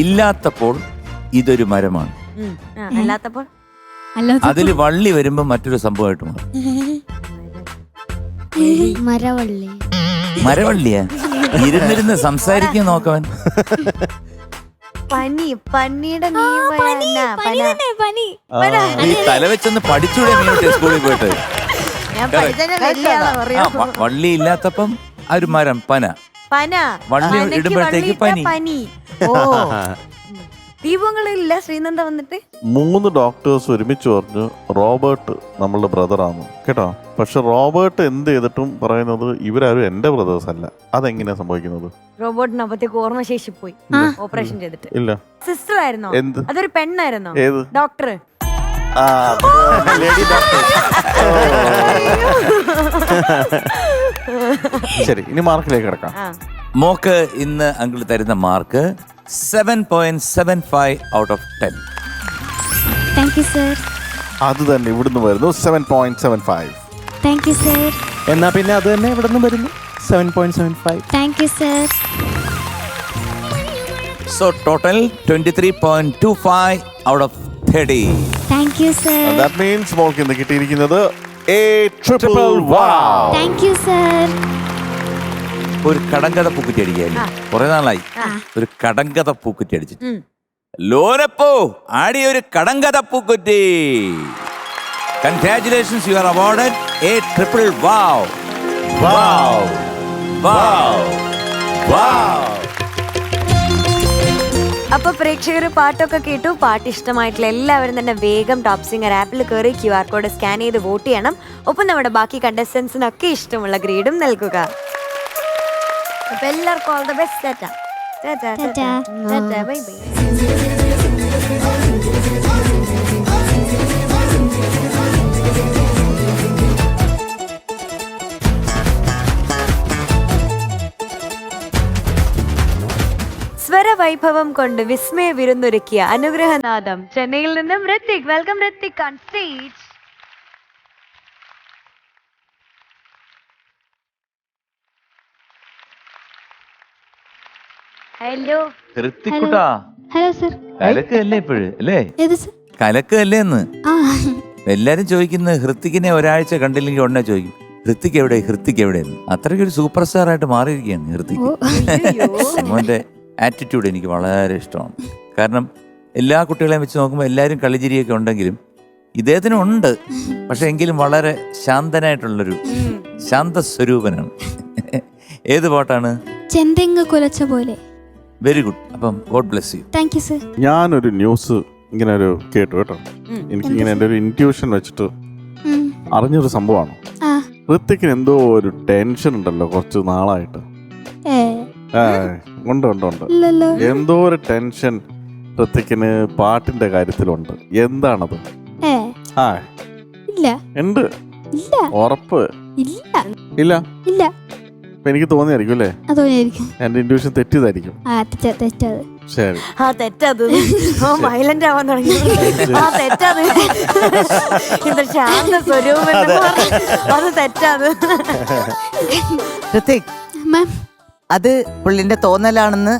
ഇല്ലാത്തപ്പോൾ ഇതൊരു മരമാണ്, അല്ലാത്തപ്പോൾ അതില് വള്ളി വരുമ്പോ മറ്റൊരു സംഭവമായിട്ട് മാറും. മരവള്ളി. മരവള്ളിയാ? ഇരുന്നിരുന്ന് സംസാരിക്കാൻ നോക്കവൻ. പന്നിയുടെ നീ തല വെച്ചൊന്ന് പഠിച്ചൂടെ മീനുട്ടി സ്കൂളിൽ പോയിട്ട്? വള്ളി ഇല്ലാത്തപ്പം ആ ഒരു മരം പന, വള്ളി ഇടുമ്പോഴത്തേക്ക് പനി. ദീപങ്ങളില്ല ശ്രീനന്ദ വന്നിട്ട് 3 ഡോക്ടേഴ്സ് ഒരുമിച്ച് പറഞ്ഞു റോബർട്ട് നമ്മളുടെ ബ്രദറാണ് കേട്ടോ. പക്ഷെ റോബർട്ട് എന്ത് ചെയ്തിട്ടും പറയുന്നത് ഇവരാരും എന്റെ ബ്രദേഴ്സ് അല്ല. അതെങ്ങനെയാ സംഭവിക്കുന്നത്? റോബോട്ടിന് അപ്പത്തേക്ക് ഓർമ്മശേഷി പോയി, ഓപ്പറേഷൻ ചെയ്തിട്ട്. ഇല്ല. സിസ്റ്റർ ആയിരുന്നോ? എന്ത്? അതൊരു പെണ്ണായിരുന്നോ? ഏത് ഡോക്ടർ? Lady doctor. ശരി, ഇനി മാർക്കിലേക്ക് കിടക്കാം. മോക്ക് ഇന്ന് അങ്കിൾ തരുന്ന mark 7.75 out of 10. Thank you sir. അത് തന്നെ ഇവിടുന്ന് വരുന്നു 7.75. Thank you sir. എന്നാ പിന്നെ അത് തന്നെ ഇവിടെ നിന്ന് വരുന്നു 7.75. Thank you sir. So total 23.25 out of 30. Thank you sir. That means മോൾക്ക് ഇന്ന് കിട്ടിയിരിക്കുന്നത് A triple wow. Thank you sir. ഒരു കടങ്കഥ പൂക്കുറ്റി അടിക്കാല്ലേ? കുറെ നാളായി ഒരു കടങ്കഥ പൂക്കുറ്റി അടിച്ചിട്ട്. ലോനപ്പോ ആടി ഒരു കടങ്കഥ പൂക്കുറ്റി. Congratulations, you are awarded A triple wow. Wow. Wow. Wow. അപ്പൊ പ്രേക്ഷകർ പാട്ടൊക്കെ കേട്ടു. പാട്ട് ഇഷ്ടമായിട്ടുള്ള എല്ലാവരും തന്നെ വേഗം ടോപ്പ് സിംഗർ ആപ്പിൽ കയറി QR കോഡ് സ്കാൻ ചെയ്ത് വോട്ട് ചെയ്യണം. ഒപ്പം നമ്മുടെ ബാക്കി കണ്ടസ്റ്റൻസിനൊക്കെ ഇഷ്ടമുള്ള ഗ്രേഡും നൽകുക. അപ്പൊ എല്ലാവർക്കും all the best. Bye bye. സ്വരവൈഭവം കൊണ്ട് വിസ്മയ വിരുന്നൊരുക്കിയ അനുഗ്രഹനാഥം ചെന്നൈയിൽ നിന്നും Hrithik. Welcome Hrithik on stage. Hello ഋത്തിക്കുട്ടാ, ഹലോ സർ. കലക്കല്ലേ ഇപ്പോഴ് അല്ലേ? ഏത് സർ? കലക്കല്ലേ എന്ന് ആ, എല്ലാരും ചോദിക്കുന്നത്. ഹൃത്തിക്കിനെ ഒരാഴ്ച കണ്ടില്ലെങ്കിൽ ഉടനെ ചോദിക്കും ഹൃത്തിക് എവിടെ, ഹൃത്തിക് എവിടെയെന്ന്. അത്രയ്ക്ക് ഒരു സൂപ്പർ സ്റ്റാർ ആയിട്ട് മാറിയിരിക്കുകയാണ് ഹൃത്തിക്. മോന്റെ ആറ്റിറ്റ്യൂഡ് എനിക്ക് വളരെ ഇഷ്ടമാണ്. കാരണം എല്ലാ കുട്ടികളെയും വെച്ച് നോക്കുമ്പോൾ എല്ലാവരും കളിചിരിയൊക്കെ ഉണ്ടെങ്കിലും ഇദ്ദേഹത്തിനും ഉണ്ട്. പക്ഷെ എങ്കിലും വളരെ ശാന്തനായിട്ടുള്ളൊരു ശാന്തസ്വരൂപനാണ്. ഏത് പാട്ടാണ്? ചെന്തെങ്ങ് കുലച്ച പോലെ. Very good. അപ്പം God bless you. Thank you sir. ഞാനൊരു ന്യൂസ് ഇങ്ങനെ ഒരു കേട്ടു കേട്ടോ. എനിക്കിങ്ങനെ എൻ്റെ ഒരു ഇൻറ്റ്യൂഷൻ വെച്ചിട്ട് അറിഞ്ഞൊരു സംഭവമാണ്. ഋത്തിക്കിന് എന്തോ ഒരു ടെൻഷൻ ഉണ്ടല്ലോ കുറച്ച് നാളായിട്ട്. ഉണ്ട് ഉണ്ട് ഉണ്ട്. എന്തോ ഒരു ടെൻഷൻ ഋത്തിക്കിന് പാട്ടിന്റെ കാര്യത്തിലുണ്ട്. എന്താണത്? ആ ഇല്ല. ഉണ്ട്. ഇല്ല. ഉറപ്പ്? ഇല്ല. ഇല്ല. ഇല്ല. എനിക്ക് തോന്നിയായിരിക്കും അല്ലേ? തോന്നിയായിരിക്കും. എന്റെ ഇൻറ്റ്യൂഷൻ തെറ്റിയതായിരിക്കും. തെറ്റത്. ശരി. തെറ്റത് വയലന്റ് ആവാൻ തുടങ്ങി. തെറ്റത് ശാന്ത സ്വരൂപം. അത് തെറ്റാത്. ഋത്തിക്, അത് പുള്ളിന്റെ തോന്നലാണെന്ന്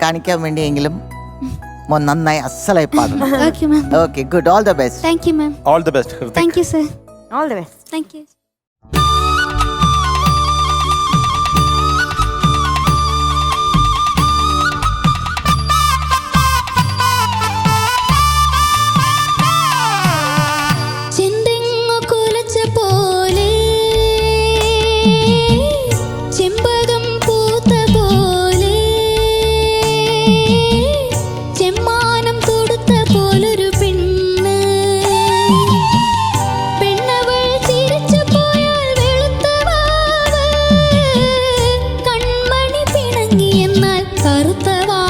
കാണിക്കാൻ വേണ്ടിയെങ്കിലും മോൻ നന്നായി അസലായി പാടണം. Okay, good. All the best. Thank you ma'am. All the best. Thank you sir. All the best. Thank U. എന്നാൽ കറുത്തവാ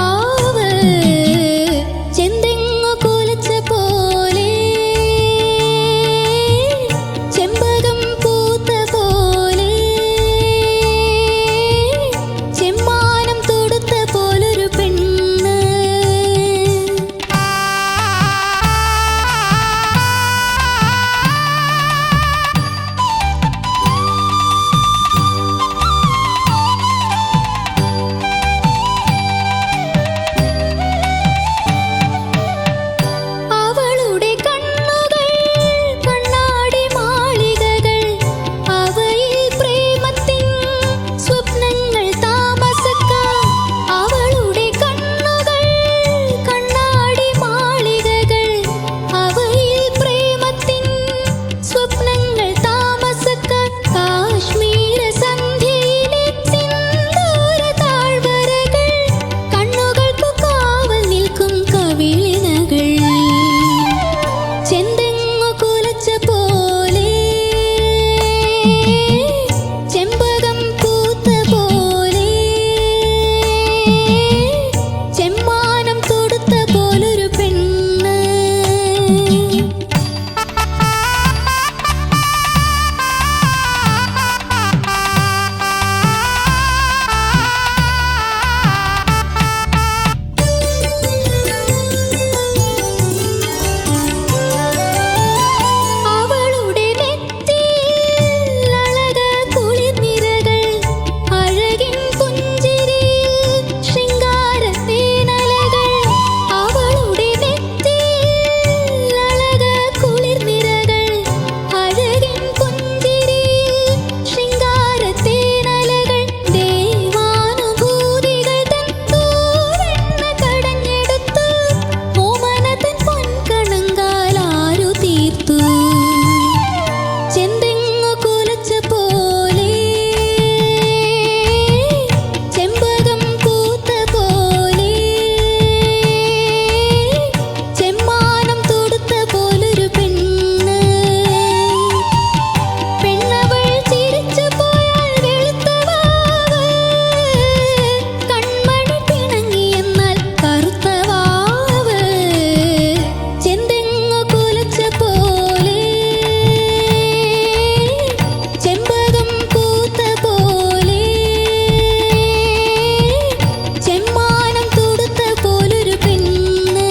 ചെമ്മാനം തൊടുത്ത പോലൊരു പെണ്ണ്. അവളുടെ നെറ്റിയിൽ അഴക കുളിർനിരകൾ, അഴകിൻ പുഞ്ചിരിയിൽ ശൃംഗാരത്തേനലകൾ. അവളുടെ നെറ്റിയിൽ അഴക കുളിർനിരകൾ, അഴകിൻ പുഞ്ചിരിയിൽ ശൃംഗാരത്തേനലകൾ. ദേവാനുഭൂതികൾ തൻ തൂവെണ്ണ കടഞ്ഞെടുത്തു, ഓമനതൻ പൊൻകണങ്കാൽ ആരു തീർത്തു. ചെന്തെങ്ങു കുലച്ച പോലെ, ചെമ്പകം പൂത്ത പോലെ, ചെമ്മാനം തൊടുത്ത പോലൊരു പെണ്ണ്. പെണ്ണവൾ ചിരിച്ചു പോയാൽ വെളുത്തവാവ്, കൺമണി പിണങ്ങി എന്നാൽ കറുത്തവാവ്. ചെന്തെങ്ങു കുലച്ച പോലെ, ചെമ്പകം പൂത്ത പോലെ, ചെമ്മാനം തൊടുത്ത പോലൊരു പെണ്ണ്.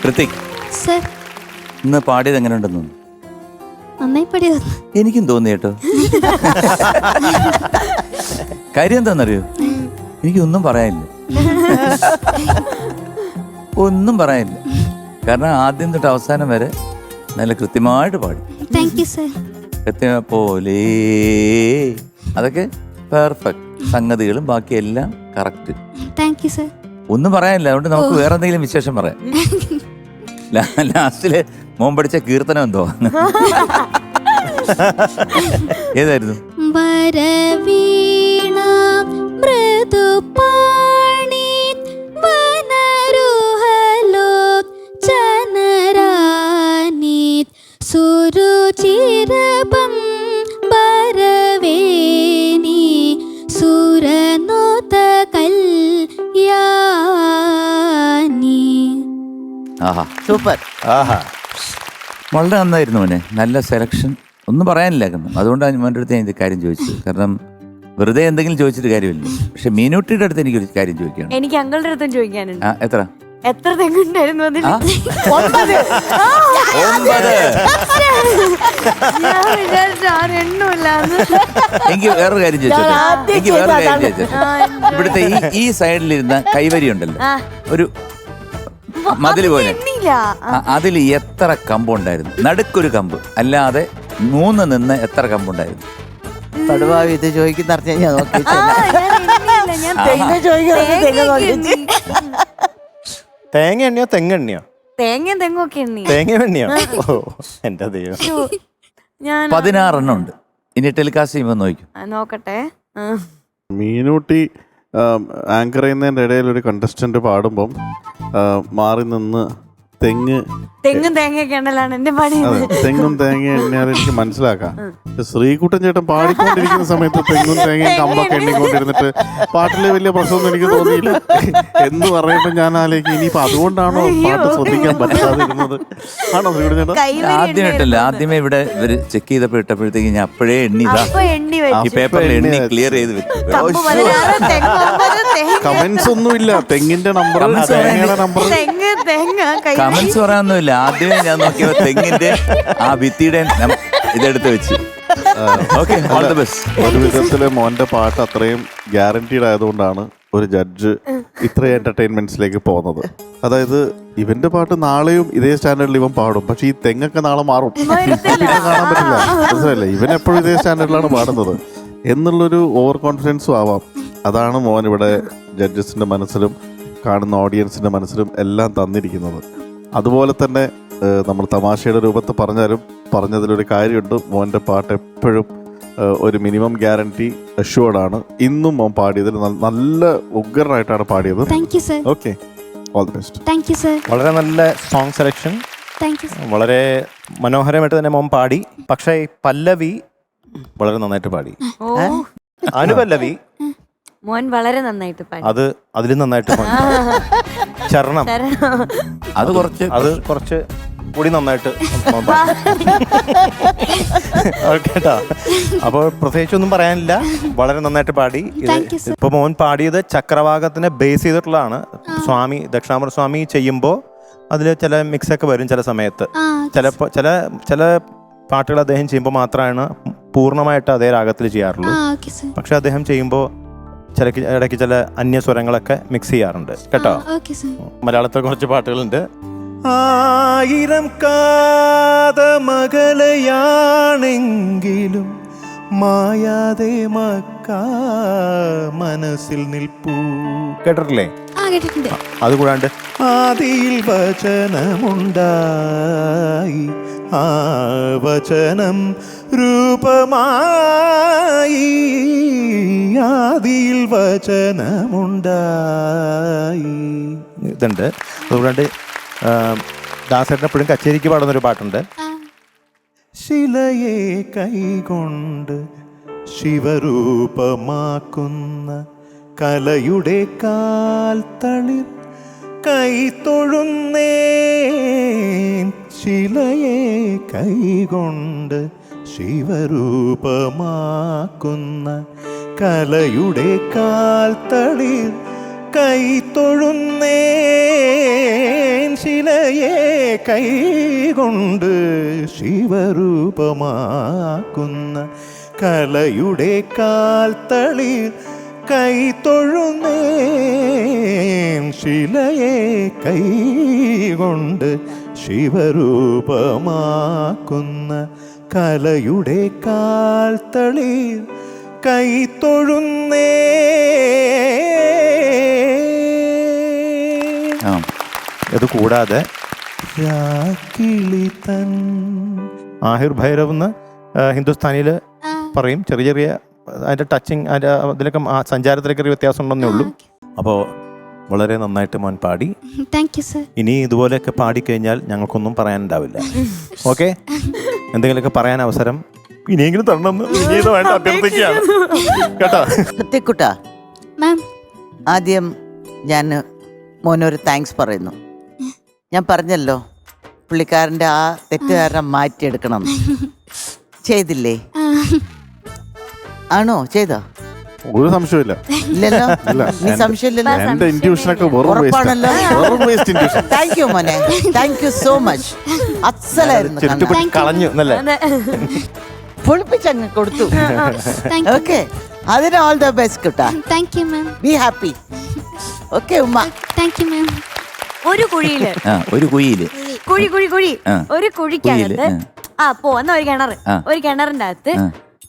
കൃത്തിക്, സർ, ഇന്ന് പാടിയത് എങ്ങനെ ഉണ്ടെന്ന് നന്നായി പടി വന്നു. എനിക്കും തോന്നി കേട്ടോ. കാര്യം എന്താണെന്നറിയോ, എനിക്കൊന്നും പറയാനില്ല, ഒന്നും പറയാനില്ല. കാരണം ആദ്യം തൊട്ട് അവസാനം വരെ നല്ല കൃത്യമായിട്ട് പാടി. Thank you sir. കൃത്യമ പോലെ അതൊക്കെ പെർഫെക്റ്റ്, സംഗതികളും ബാക്കിയെല്ലാം കറക്റ്റ്. Thank you sir. ഒന്നും പറയാനില്ല. അതുകൊണ്ട് നമുക്ക് വേറെ എന്തെങ്കിലും വിശേഷം പറയാം. ലാസ്റ്റില് മോൻ പഠിച്ച കീർത്തനം എന്തോ ഏതായിരുന്നു? വരവീണ മൃദുപാണി വനരുഹലോചനരാനീത് സുരുചിരപം വരവേണി സുരനോത കല്യാണി. ആഹാ, സൂപ്പർ. ആഹാ, വളരെ നന്നായിരുന്നു മോനെ. നല്ല സെലക്ഷൻ. ഒന്നും പറയാനില്ല. കാരണം അതുകൊണ്ടാണ് മോൻ്റെ അടുത്ത് ഞാൻ ഇത് കാര്യം ചോദിച്ചത്. കാരണം വെറുതെ എന്തെങ്കിലും ചോദിച്ചിട്ട് കാര്യമില്ല. പക്ഷെ മീനൂട്ടിയുടെ അടുത്ത് എനിക്കൊരു കാര്യം ചോദിക്കുകയാണ്. എനിക്ക് അങ്ങളുടെ അടുത്തും ചോദിക്കാനുണ്ട്. എത്ര എത്ര തെങ്ങുണ്ടായിരുന്നു അതിൽ? 9. ഞാൻ വിചാരിച്ചു ആരെണ്ണമില്ലാന്ന്. എനിക്ക് വേറൊരു കാര്യം ചോദിച്ചോട്ടെ. എനിക്ക് വേറൊരു കാര്യം ചോദിച്ചോട്ടെ. ഇവിടുത്തെ ഈ സൈഡിലിരുന്ന കൈവരി ഉണ്ടല്ലോ, ഒരു മതില് പോലെ, അതിൽ എത്ര കമ്പുണ്ടായിരുന്നു? നടുക്കൊരു കമ്പ് അല്ലാതെ 3 നിന്ന് എത്ര കമ്പുണ്ടായിരുന്നു? പടുവാവി ഇത് ചോദിക്കുന്ന അറിഞ്ഞാൽ ഞാൻ നോക്കി ഞാൻ തെങ്ങ് ചോദിക്കുന്നത് തെങ്ങ് നോക്കി. തേങ്ങ എണ്ണയോ തെങ്ങെണ്ണയോ? തേങ്ങയും തെങ്ങൊക്കെ എണ്ണി. തേങ്ങ എണ്ണയോ? ഓ എന്റെ ദൈവം. ഞാൻ 16 എണ്ണം ഉണ്ട്. ഇനി ടെലികാസ്റ്റ് ചെയ്യുമ്പോൾ നോക്കും. നോക്കട്ടെ. മീനൂട്ടി ആങ്കർ ചെയ്യുന്നതിൻ്റെ ഇടയിൽ ഒരു കണ്ടസ്റ്റന്റ് പാടുമ്പം മാറി നിന്ന് തെങ്ങും തേങ്ങയൊക്കെ എണ്ണലാണ് എന്റെ പണി. അതെ, തെങ്ങും തേങ്ങ എണ്ണിയാൽ എനിക്ക് മനസ്സിലാക്കാം. ശ്രീകുട്ടൻ ചേട്ടൻ പാടിക്കൊണ്ടിരിക്കുന്ന സമയത്ത് തെങ്ങും തേങ്ങയും കമ്പൊക്കെ എണ്ണിക്കൊണ്ടിരുന്നിട്ട് പാട്ടിലെ വലിയ പ്രശ്നമൊന്നും എനിക്ക് തോന്നിയില്ല. എന്ന് പറയുമ്പോൾ ഞാൻ ആലോചിക്കും, ഇനിയിപ്പോ അതുകൊണ്ടാണോ പാട്ട് ശ്രദ്ധിക്കാൻ പറ്റാതിരുന്നത്? ആണോ ശ്രീകുട്ടൻ ചേട്ടൻ? ആദ്യമായിട്ടല്ല, ആദ്യമേ ഇവിടെ ഇവര് ചെക്ക് ചെയ്തപ്പോൾ ഇട്ടപ്പോഴത്തേക്ക് ഞാൻ അപ്പോഴേ എണ്ണിതാ, എണ്ണി ഈ പേപ്പറിൽ എണ്ണി ക്ലിയർ ചെയ്ത് വെച്ചു. കമന്റ്സ് ഒന്നുമില്ല. തെങ്ങിന്റെ നമ്പർ, തേങ്ങയുടെ നമ്പർ, കമന്റ്സ് പറയാനൊന്നുമില്ല. ആദ്യമേ ഞാൻ നോക്കിയപ്പോ തെങ്ങിന്റെ ആ ഭിത്തിയുടെ ഇതെടുത്ത് വെച്ച്. Okay, all the best. ഒരു വിധത്തില് മോന്റെ പാട്ട് അത്രയും ഗ്യാരണ്ടീഡ് ആയതുകൊണ്ടാണ് ഒരു ജഡ്ജ് ഇത്രയും എന്റർടൈൻമെന്റ്സിലേക്ക് പോകുന്നത്. അതായത് ഇവന്റെ പാട്ട് നാളെയും ഇതേ സ്റ്റാൻഡേർഡിൽ ഇവൻ പാടും, പക്ഷെ ഈ തെങ്ങൊക്കെ നാളെ മാറും, പിന്നെ കാണാൻ പറ്റില്ല. മനസ്സിലല്ലേ? ഇവൻ എപ്പോഴും ഇതേ സ്റ്റാൻഡേർഡിലാണ് പാടുന്നത് എന്നുള്ളൊരു ഓവർ കോൺഫിഡൻസും ആവാം. അതാണ് മോൻ ഇവിടെ ജഡ്ജസിന്റെ മനസ്സിലും കാണുന്ന ഓഡിയൻസിന്റെ മനസ്സിലും എല്ലാം തന്നിരിക്കുന്നത്. അതുപോലെ തന്നെ നമ്മൾ തമാശയുടെ രൂപത്തിൽ പറഞ്ഞതിലൊരു കാര്യമുണ്ട്. മോൻ്റെ പാട്ട് എപ്പോഴും ഒരു മിനിമം ഗ്യാരണ്ടി അഷ്യൂർഡ് ആണ്. ഇന്നും മോൻ പാടിയതിൽ നല്ല ഉഗ്രനായിട്ടാണ് പാടിയത്. Thank you sir. Okay, all the best. Thank you sir. വളരെ നല്ല song selection. Thank you sir. വളരെ മനോഹരമായിട്ട് തന്നെ മോൻ പാടി. പക്ഷേ ഈ പല്ലവി വളരെ നന്നായിട്ട് പാടി. ഓ അനുപല്ലവി മോൻ വളരെ നന്നായിട്ട് പാടി. അത് അതിലും നന്നായിട്ട് പാടി. ചരണം അത് കുറച്ച് കൂടി നന്നായിട്ട് മോൻ പാടി. കേട്ടോ. അപ്പോൾ പ്രത്യേകിച്ചൊന്നും പറയാനില്ല, വളരെ നന്നായിട്ട് പാടി. Thank you, sir. ഇപ്പൊ മോൻ പാടിയത് ചക്രവാകത്തിനെ ബേസ് ചെയ്തിട്ടുള്ളതാണ്. സ്വാമി ദക്ഷിണാമൂർത്തി സ്വാമി ചെയ്യുമ്പോൾ അതിൽ ചില മിക്സൊക്കെ വരും ചില സമയത്ത്. ചിലപ്പോൾ ചില പാട്ടുകൾ അദ്ദേഹം ചെയ്യുമ്പോൾ മാത്രമാണ് പൂർണ്ണമായിട്ട് അതേ രാഗത്തിൽ ചെയ്യാറുള്ളൂ. പക്ഷെ അദ്ദേഹം ചെയ്യുമ്പോൾ ഇടയ്ക്ക് ചില അന്യസ്വരങ്ങളൊക്കെ മിക്സ് ചെയ്യാറുണ്ട് കേട്ടോ. മലയാളത്തിൽ കുറച്ച് പാട്ടുകളുണ്ട്. ആയിരം കാതമകലയാണെങ്കിലും മായാതെ മക്ക മനസ്സിൽ നിൽപ്പൂ. കേട്ടിട്ടില്ലേ? അതുകൂടാണ്ട് ആദിയിൽ വചനമുണ്ടായി, ആ വചനം രൂപമായി, ആദിയിൽ വചനമുണ്ടായി. ഇതുണ്ട്. അതുകൂടാണ്ട് ദാസേട്ടൻ എപ്പോഴും കച്ചേരിക്ക് പാടുന്നൊരു പാട്ടുണ്ട്. ശിലയെ കൈകൊണ്ട് ശിവരൂപമാക്കുന്ന കലയുടെ കാൽത്തളിർ കൈത്തൊഴുന്നേൻ. ശിലയെ കൈകൊണ്ട് ശിവരൂപമാക്കുന്ന കലയുടെ കാൽത്തളിർ കൈത്തൊഴുന്നേൻ. ശിലയെ കൈകൊണ്ട് ശിവരൂപമാക്കുന്ന കലയുടെ കാൽത്തളിർ കൈത്തൊഴുന്നേൻ. ശിലയെ കൈകൊണ്ട് ശിവരൂപമാക്കുന്ന കലയുടെ കാൽത്തളിർ കൈത്തൊഴുന്നേൻ. ഇത് കൂടാതെ ആഹിർ ഭൈരവ് എന്ന് ഹിന്ദുസ്ഥാനിയിൽ പറയും. ചെറിയ ചെറിയ അതിൻ്റെ ടച്ചിങ് അതിലൊക്കെ സഞ്ചാരത്തിലൊക്കെ ഒരു വ്യത്യാസം ഉണ്ടെന്നേ ഉള്ളൂ. അപ്പോൾ വളരെ നന്നായിട്ട് മോൻ പാടി. ഇനി ഇതുപോലെയൊക്കെ പാടിക്കഴിഞ്ഞാൽ ഞങ്ങൾക്കൊന്നും പറയാനുണ്ടാവില്ല. ഓക്കെ, എന്തെങ്കിലുമൊക്കെ പറയാൻ അവസരം ഇനിയെങ്കിലും തരണമെന്ന് വിനീതമായിട്ട് അഭ്യർത്ഥിക്കുകയാണ് കേട്ടോ. സത്യക്കുട്ട, ആദ്യം ഞാൻ മോനൊരു താങ്ക്സ് പറയുന്നു. ഞാൻ പറഞ്ഞല്ലോ പുള്ളിക്കാരൻ്റെ ആ തെറ്റുകാരനെ മാറ്റിയെടുക്കണം. ചെയ്തില്ലേ? ആണോ? ചെയ്തോ? ഒരു സംശയമില്ല. ഇല്ലല്ലോ? നീ സംശയമില്ലല്ലോ? എന്റെ ഇൻട്യൂഷനൊക്കെ ഉറപ്പാണല്ലോ. താങ്ക് യു മോനെ, താങ്ക് യു സോ മച്ച്. അസലായിരുന്നു. കളഞ്ഞു എന്നല്ലേ? പൊളിപ്പിച്ചങ്ങ് കൊടുത്തു. ഓക്കെ, അതിന് all the best Kutta. Be happy. Okay ഉമ്മ. ഒരു കുഴിയില് ഒരു കുഴിയില് കുഴി ഒരു കുഴിക്കകത്ത് പോന്ന ഒരു കിണറ്. ഒരു കിണറിന്റെ അകത്ത്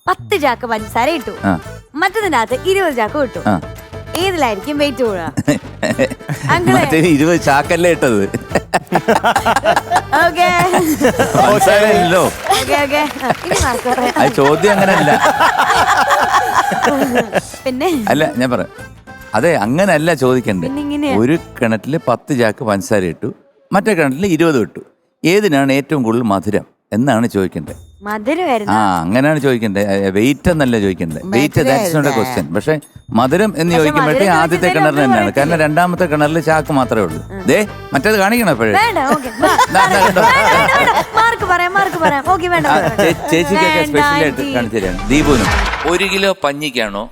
10 ചാക്ക് പഞ്ചസാര ഇട്ടു, മറ്റതിനകത്ത് 20 ചാക്ക് ഇട്ടു. ഏതിലായിരിക്കും വെയിറ്റ് കൂടുക? 20 ചാക്കല്ലേ ഇട്ടത്? ചോദ്യം അങ്ങനല്ല. പിന്നെ അല്ല, ഞാൻ പറയാം, അതെ, അങ്ങനല്ല ചോദിക്കണ്ടേ. ഒരു കിണറ്റില് 10 ചാക്ക് പഞ്ചസാര ഇട്ടു, മറ്റേ കിണറ്റില് 20 ഇട്ടു. ഏതിനാണ് ഏറ്റവും കൂടുതൽ മധുരം എന്നാണ് ചോദിക്കണ്ടേ. അങ്ങനെയാണ് ചോദിക്കണ്ടേ, വെയിറ്റ് എന്നല്ല ചോദിക്കണ്ടേ. Wait, that's not a question. പക്ഷെ മധുരം എന്ന് ചോദിക്കുമ്പോഴേ ആദ്യത്തെ കിണറിന് തന്നെയാണ്. കാരണം രണ്ടാമത്തെ കിണറിൽ ചാക്ക് മാത്രമേ ഉള്ളൂ. ദേ മറ്റേത് കാണിക്കണം എപ്പോഴും. ചേച്ചിക്കൊക്കെ സ്പെഷ്യലായിട്ട് കാണിച്ചു തരാണ്. ദീപുനും 1 കിലോ പഞ്ഞിക്കാണോ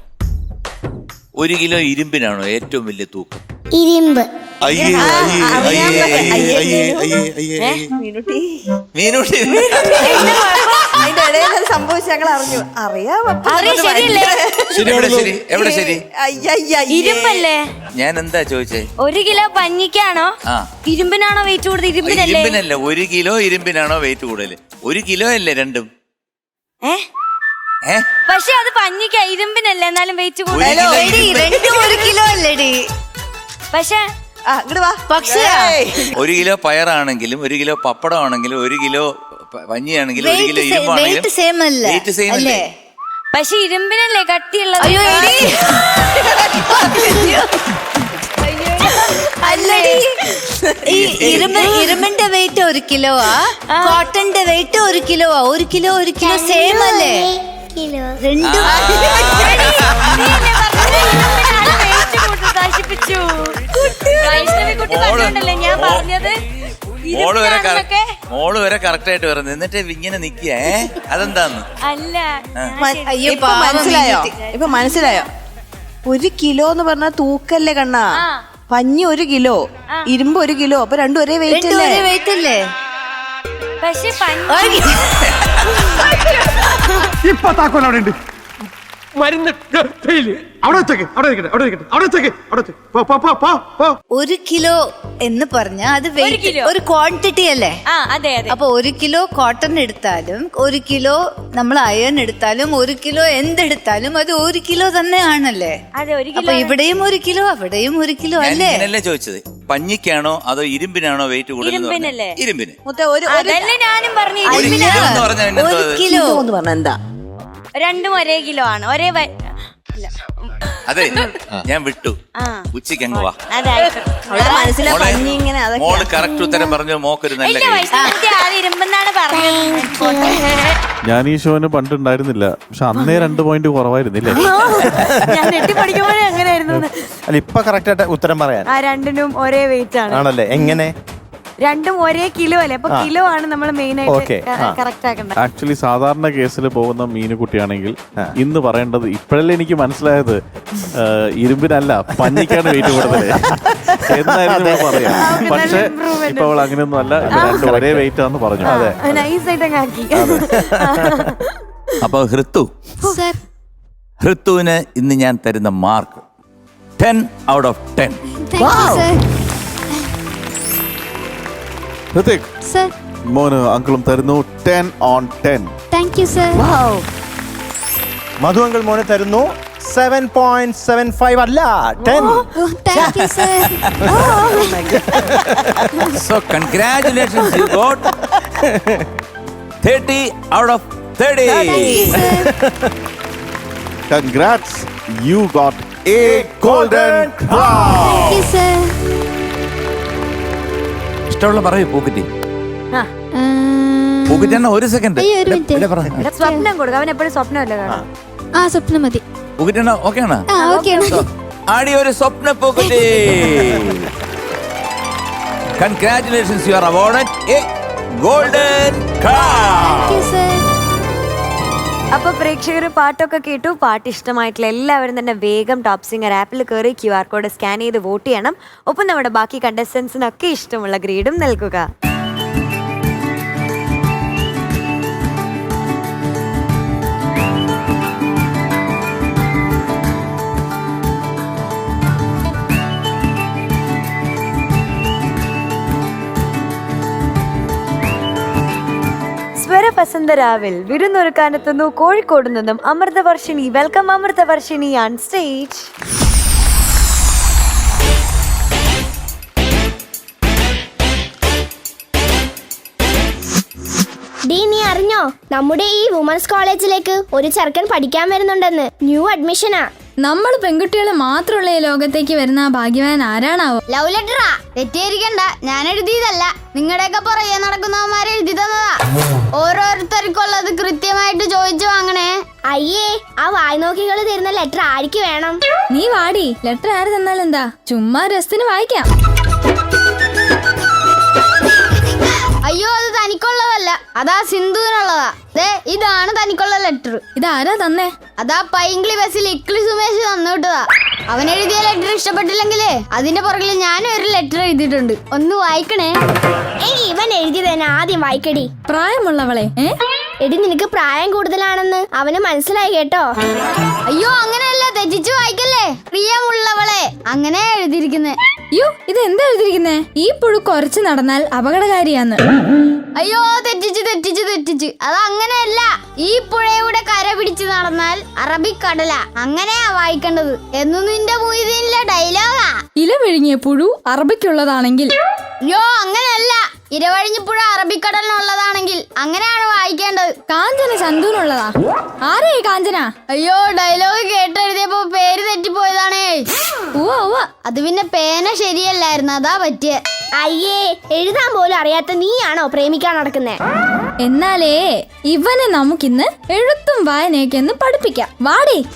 1 കിലോ ഇരുമ്പിനാണോ ഏറ്റവും വലിയ തൂക്കം? ഇരുമ്പ്. സംഭവിച്ചു ഞങ്ങൾ അറിഞ്ഞു. എവിടെ ശരി? ഇരുമ്പല്ലേ? ഞാൻ എന്താ ചോദിച്ചേ? 1 കിലോ പഞ്ഞിക്കാണോ ഇരുമ്പിനാണോ വെയിറ്റ് കൂടുതൽ? ഇരുമ്പിനല്ല. 1 കിലോ ഇരുമ്പിനാണോ വെയിറ്റ് കൂടുതൽ? 1 കിലോ അല്ലേ രണ്ടും? പക്ഷെ അത് പഞ്ഞിക്ക, ഇരുമ്പിനല്ലേ എന്നാലും വെയിറ്റ് കൂടുതൽ. 1 കിലോ അല്ലേടി? പക്ഷെ 1 കിലോ പയറാണെങ്കിലും 1 കിലോ പപ്പടം ആണെങ്കിലും 1 കിലോ പഞ്ഞിയാണെങ്കിലും 1 കിലോ ഇരുമ്പാണെങ്കിലും വെയിറ്റ് സെയിം അല്ലേ? പക്ഷെ ഇരുമ്പിനല്ലേ കട്ടിയുള്ളത്. ഇരുമ്പിന്റെ വെയിറ്റ് 1 കിലോയാ, കോട്ടന്റെ വെയിറ്റ് 1 കിലോയാ. 1 കിലോ സെയിം അല്ലേ? രണ്ടും മോള് വരെ കറക്റ്റ് ആയിട്ട് വരുന്നത്, എന്നിട്ട് ഇങ്ങനെ നിക്കേ അതെന്താന്ന്? അല്ല. ഇപ്പൊ മനസ്സിലായോ? 1 കിലോ എന്ന് പറഞ്ഞാൽ തൂക്കല്ലേ കണ്ണാ? പഞ്ഞി 1 കിലോ, ഇരുമ്പ് 1 കിലോ, അപ്പൊ രണ്ടും ഒരേ വെയിറ്റ് അല്ലേ? പക്ഷെ ഇപ്പൊ താക്കോൽ അവിടെ ഉണ്ട്. മരുന്ന് അവിടെ വെച്ചേക്ക്, അവിടെ വെക്കട്ടെ, അവിടെ വെക്കട്ടെ, അവിടെ വെച്ചേക്ക്, അവിടെ വെച്ചേക്ക്. പോ പോ പോ പോ പോ. 1 കിലോ എന്ന് പറഞ്ഞ അത് വെയിറ്റ് ഒരു ക്വാണ്ടിറ്റി അല്ലേ? അതെ. അപ്പൊ 1 കിലോ കോട്ടൺ എടുത്താലും 1 കിലോ നമ്മൾ അയൺ എടുത്താലും 1 കിലോ എന്തെടുത്താലും അത് 1 കിലോ തന്നെ ആണല്ലേ? അപ്പൊ ഇവിടെയും 1 കിലോ അവിടെയും 1 കിലോ അല്ലേ? ഞാനല്ലേ ചോദിച്ചത്, പഞ്ഞിക്കാണോ അതോ ഇരുമ്പിനാണോ വെയിറ്റ് കൂടുതൽ? ഇരുമ്പിന്. ഞാനും പറഞ്ഞു 1 കിലോ എന്ന് പറഞ്ഞ എന്താ? രണ്ടും ഒരേ കിലോ ആണ്, ഒരേ അതെ, ഞാൻ വിട്ടു. ഉച്ചയ്ക്ക് അങ്ങ് വാ. മോള് കറക്റ്റ് ഉത്തരം പറഞ്ഞു. മോക്കൊരു നല്ല ഇരുമ്പെന്നാണ് പറഞ്ഞത്. ഞാൻ ഈ ഷോന് പണ്ടുണ്ടായിരുന്നില്ല, പക്ഷെ അന്നേ 2 പോയിന്റ് കുറവായിരുന്നില്ലേ? ഞാൻ പഠിക്കുമ്പോഴേ അങ്ങനെയായിരുന്നു. അല്ല, ഇപ്പൊ കറക്റ്റ് ആയിട്ട് ഉത്തരം പറയാൻ രണ്ടിനും ഒരേ വെയിറ്റ് ആണ് ആണല്ലേ? എങ്ങനെ? രണ്ടും ഒരേ കിലോ അല്ലേ? അപ്പൊ കിലോ ആണ് നമ്മൾ മെയിൻ ആയിട്ട് കറക്റ്റ് ആക്കേണ്ടത്. ആക്ച്വലി സാധാരണ കേസിൽ പോകുന്ന മീനുകുട്ടിയാണെങ്കിൽ ഇന്ന് പറയേണ്ടത്, ഇപ്പോഴല്ലേ എനിക്ക് മനസ്സിലായത് ഇരുമ്പിനല്ല പഞ്ഞിക്കാണ് വെയിറ്റ് കൂടുതൽ എന്നായിരുന്നു പറയാം. പക്ഷെ ഇപ്പൊ അവൾ അങ്ങനെയൊന്നും അല്ല, രണ്ടും ഒരേ വെയിറ്റ് ആണെന്ന് പറഞ്ഞു. അപ്പൊ ഹൃത്തുവിന് ഇന്ന് ഞാൻ തരുന്ന മാർക്ക് 10 out of 10. ഹൃതിക് മോന് അങ്കിളും തരുന്നു 10 on 10. മധു അങ്കിൾ മോനെ തരുന്നു 7.75 അല്ല 10. So congratulations, you got 30 out of 30. Congrats, you got a golden crown. ഇഷ്ടമുള്ള പറയൂ പൂക്കുറ്റി. പൂക്കുറ്റി എന്നാ ഒരു സെക്കൻഡ് സ്വപ്നം കൊടുക്കുക, അവൻ എപ്പോഴും സ്വപ്നമല്ലേ കാണാം. സ്വപ്നം മതി. പൂക്കുറ്റി ഓക്കെ ആണ്? ആടി ഒരു സ്വപ്ന പൂക്കുറ്റി. Congratulations, you are awarded a golden crown. അപ്പൊ പ്രേക്ഷകർ പാട്ടൊക്കെ കേട്ടു. പാട്ട് ഇഷ്ടമായിട്ടുള്ള എല്ലാവരും തന്നെ വേഗം ടോപ്പ് സിംഗർ ആപ്പിൽ കയറി QR കോഡ് സ്കാൻ ചെയ്ത് വോട്ട് ചെയ്യണം. ഒപ്പം നമ്മുടെ ബാക്കി കണ്ടസ്റ്റൻസിനൊക്കെ ഇഷ്ടമുള്ള ഗ്രേഡും നൽകുക. സ്വരവസന്തരാവിൽ വിരുന്നൊരുക്കാനെത്തുന്നു കോഴിക്കോട് നിന്നും Amritavarshini. Welcome Amritavarshini on stage. നീ അറിഞ്ഞോ, നമ്മുടെ ഈ വുമൻസ് കോളേജിലേക്ക് ഒരു ചെറുക്കൻ പഠിക്കാൻ വരുന്നുണ്ടെന്ന്. ന്യൂ അഡ്മിഷനാ. നമ്മൾ പെൺകുട്ടികളെ മാത്രമുള്ള ഈ ലോകത്തേക്ക് വരുന്ന ആ ഭാഗ്യവാൻ ആരാണാവോ? ലവ് ലെറ്ററാ. തെറ്റിയിരിക്കണ്ട, ഞാൻ എഴുതിയതല്ല. നിങ്ങളുടെയൊക്കെ പുറകെ നടക്കുന്നവന്മാരെ എഴുതി തന്നതാ. ഓരോരുത്തർക്കുള്ളത് കൃത്യമായിട്ട് ചോദിച്ചു വാങ്ങണേ. അയ്യേ, ആ വായ്നോക്കികള് തരുന്ന ലെറ്റർ ആർക്ക് വേണം? നീ വാടി, ലെറ്റർ ആര് തന്നാലെന്താ, ചുമ്മാ രസത്തിന് വായിക്കാം. അയ്യോ, അത് തനിക്കുള്ളതല്ല, അതാ സിന്ധുവിനുള്ളതാ. ഇതാണ് തനിക്കുള്ള ലെറ്റർ. ഇതാരാ തന്നേ? അതാ പൈങ്കിളി ബസ്സിൽ ഇക്ലി സുമേഷ് തന്നു വിട്ടതാ. അവൻ എഴുതിയ ലെറ്റർ ഇഷ്ടപ്പെട്ടില്ലെങ്കിലേ അതിന്റെ പുറകിൽ ഞാനും ഒരു ലെറ്റർ എഴുതിയിട്ടുണ്ട്. ഒന്ന് വായിക്കണേ. ഇവൻ എഴുതി തന്നെ ആദ്യം വായിക്കടി. പ്രായമുള്ളവളെ. എടി, നിനക്ക് പ്രായം കൂടുതലാണെന്ന് അവന് മനസ്സിലായി കേട്ടോ. അയ്യോ, അങ്ങനെയല്ല, തെറ്റിച്ചു വായിക്കല്ലേ. പ്രിയമുള്ളവളെ അങ്ങനെ എഴുതിയിരിക്കുന്നേ. അയ്യോ, ഇത് എന്താ എഴുതിയിരിക്കുന്നേ? ഈ പുഴു കുറച്ച് നടന്നാൽ അപകടകാരിയാന്ന്. അയ്യോ, തെറ്റിച്ച്. അത് അങ്ങനെയല്ല. ഈ പുഴയുടെ കര പിടിച്ച് നടന്നാൽ അറബിക്കടല. അങ്ങനെയാ വായിക്കേണ്ടത് എന്ന് നിന്റെ മൊയ്തീനിലെ ഡയലോഗാ. ഇല വിഴുങ്ങിയ പുഴു അറബിക്കുള്ളതാണെങ്കിൽ. അയ്യോ, അങ്ങനെയല്ല. ഇരവഴിഞ്ഞിപ്പുഴ അറബിക്കടലിനുള്ളതാണെങ്കിൽ അങ്ങനെയാണ് വായിക്കേണ്ടത്. കാഞ്ചന ചന്തുനുള്ളതാ. ആരേ കാഞ്ചന? അയ്യോ, ഡയലോഗ് കേട്ടെഴുതിയപ്പോ പേര് തെറ്റിപ്പോയതാണേ. അത് പിന്നെ പേന ശരിയല്ലായിരുന്നു, അതാ പറ്റിയ. അയ്യേ, എഴുതാൻ പോലും അറിയാത്ത നീയാണോ പ്രേമിക്കാൻ നടക്കുന്നേ? എന്നാലേ ഇവനെ നമുക്കിന്ന് എഴുത്തും വായനയൊക്കെ ഒന്ന് പഠിപ്പിക്കാം. വാടി.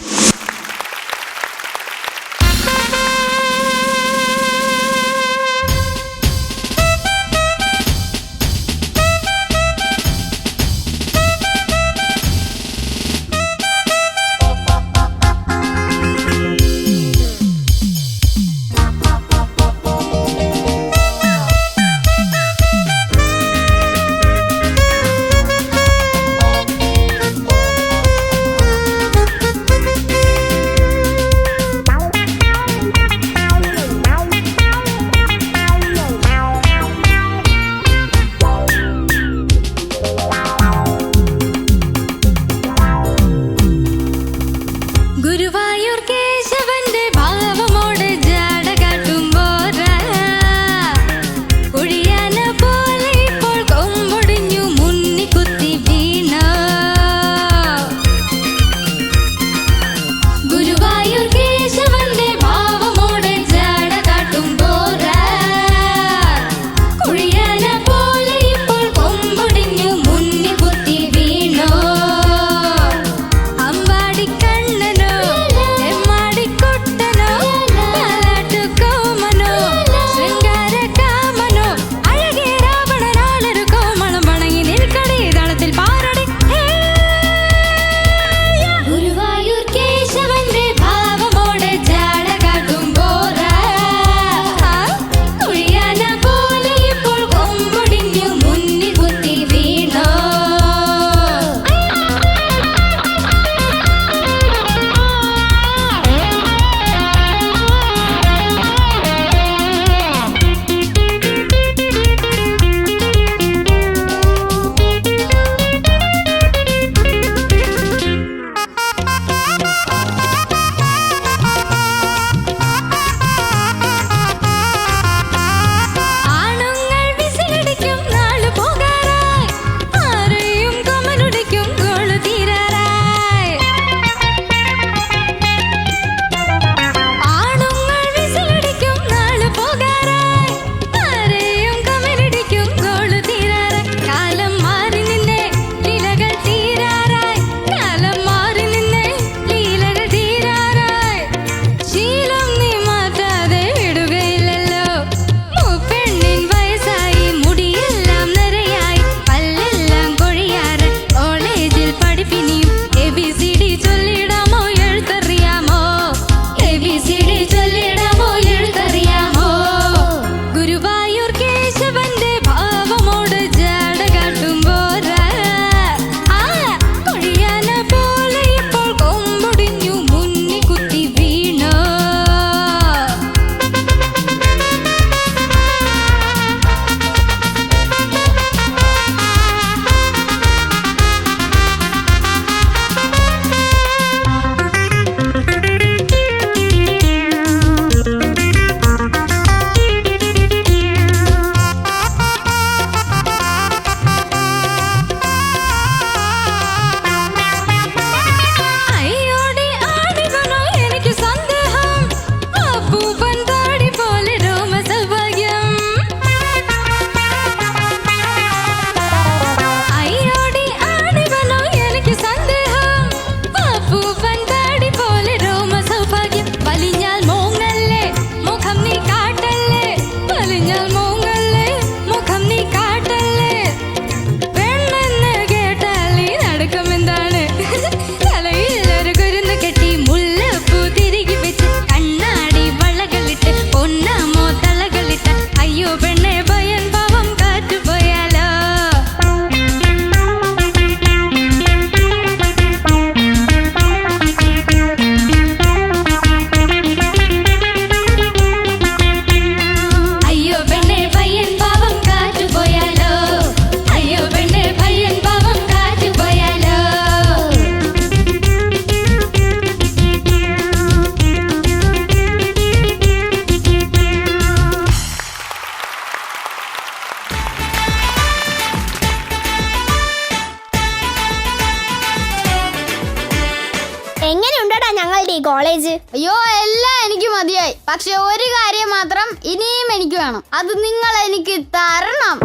എങ്ങനെയുണ്ടടാ ഞങ്ങളുടെ ഈ കോളേജ്? അയ്യോ എല്ലാം എനിക്ക് മതിയായി. പക്ഷെ ഒരു കാര്യം മാത്രം ഇനിയും എനിക്ക് വേണം. അത് നിങ്ങൾ എനിക്ക് തരണം.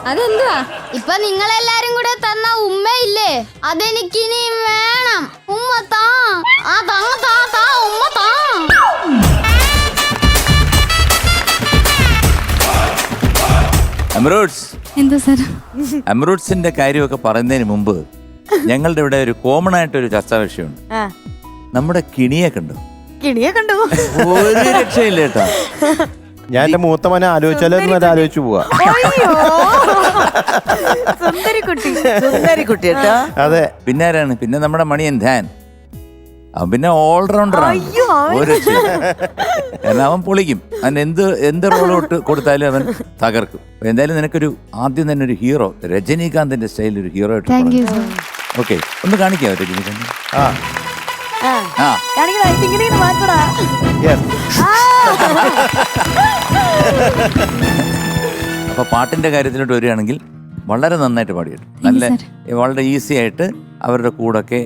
അതെന്തുവാ? ഇപ്പൊ നിങ്ങളെല്ലാരും കൂടെ തന്ന ഉമ്മയില്ലേ, അതെനിക്ക് ഇനിയും വേണം. ഉമ്മ താ. ആ താ താ താ ഉമ്മ താ. എമറൂട്ട്സ്, എന്താ സാർ? എമറൂട്ട്സിന്റെ കാര്യമൊക്കെ പറയുന്നതിന് മുമ്പ് ഞങ്ങളുടെ ഇവിടെ ഒരു കോമൺ ആയിട്ടൊരു ചർച്ചാ വിഷയമുണ്ട്. നമ്മുടെ കിണിയെ കണ്ടു. കിണിയെ കണ്ടു. ഒരു രക്ഷയില്ല കേട്ടോ. ഞാൻ എന്റെ മൂത്തമനെ ആലോചിച്ചാലോ എന്ന് ആലോചിച്ചു പോവാ. സുന്ദരി കുട്ടി. സുന്ദരി കുട്ടി കേട്ടോ. അതെ. പിന്നെ ആരാണ്? പിന്നെ നമ്മുടെ മണിയൻ ധ്യാൻ. അവൻ പിന്നെ ഓൾറൗണ്ടറാണ്. ഒരു രക്ഷയില്ല. കാരണം അവൻ പൊളിക്കും. അവൻ എന്ത് റോൾ കൊടുത്താലും അവൻ തകർക്കും. എന്തായാലും നിനക്കൊരു ആദ്യം തന്നെ ഒരു ഹീറോ, രജനീകാന്തിന്റെ സ്റ്റൈലിൽ ഒരു ഹീറോ ആയിട്ട്. ഓക്കെ, ഒന്ന് കാണിക്കാവോ രജനീകാന്ത്? മാറ്റടാ. അപ്പൊ പാട്ടിന്റെ കാര്യത്തിലോട്ട് വരികയാണെങ്കിൽ വളരെ നന്നായിട്ട് പാടിയിട്ടു. വളരെ ഈസി ആയിട്ട് അവരുടെ കൂടൊക്കെ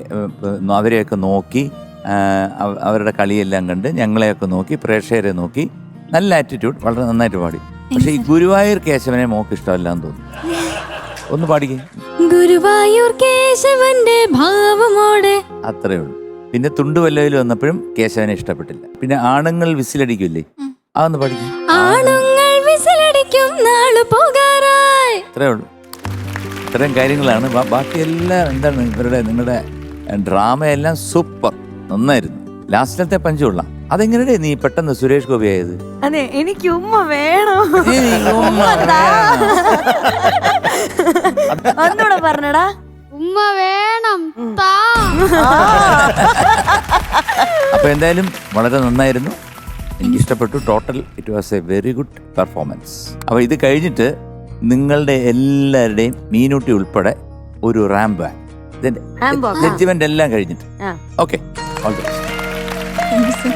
അവരെയൊക്കെ നോക്കി, അവരുടെ കളിയെല്ലാം കണ്ട് ഞങ്ങളെയൊക്കെ നോക്കി, പ്രേക്ഷകരെ നോക്കി, നല്ല ആറ്റിറ്റ്യൂഡ്, വളരെ നന്നായിട്ട് പാടി. പക്ഷെ ഈ ഗുരുവായൂർ കേശവനെ മോക്ക് ഇഷ്ടമല്ലാന്ന് തോന്നുന്നു. ഒന്ന് പാടിക്കേ. ഗുരുവായൂർ കേശവന്റെ ഭാവമോടെ. അത്രേ ഉള്ളൂ. പിന്നെ തുണ്ടുവല്ലയിൽ വന്നപ്പോഴും കേശവനെ ഇഷ്ടപ്പെട്ടില്ല. പിന്നെ ആണുങ്ങൾ വിസിലടിക്കില്ലേ, അതൊന്ന് പാടിക്കേ. ആണുങ്ങൾ വിസിലടിക്കും നാളു പോകാറായി. അത്രേ ഉള്ളൂ. ഇത്രയും കാര്യങ്ങളാണ്. ബാക്കിയെല്ലാം എന്താണ് നിങ്ങളുടെ ഡ്രാമയെല്ലാം സൂപ്പർ, നന്നായിരുന്നു. ലാസ്റ്റിലത്തെ പഞ്ചുള്ള അതെങ്ങനെയേ നീ പെട്ടെന്ന് സുരേഷ് ഗോപി ആയത്? അതെ, എനിക്ക് ഉമ്മ വേണം. ഒന്നുകൂടെ പറഞ്ഞടാ. ഉമ്മ വേണം താ. അപ്പൊ എന്തായാലും വളരെ നന്നായിരുന്നു, എനിക്ക് ഇഷ്ടപ്പെട്ടു. Total it was A very good performance. അപ്പൊ ഇത് കഴിഞ്ഞിട്ട് നിങ്ങളുടെ എല്ലാവരുടെയും മീനൂട്ടി ഉൾപ്പെടെ ഒരു റാമ്പ് ജഡ്ജ്മെന്റ് എല്ലാം കഴിഞ്ഞിട്ട്. Okay, all the best.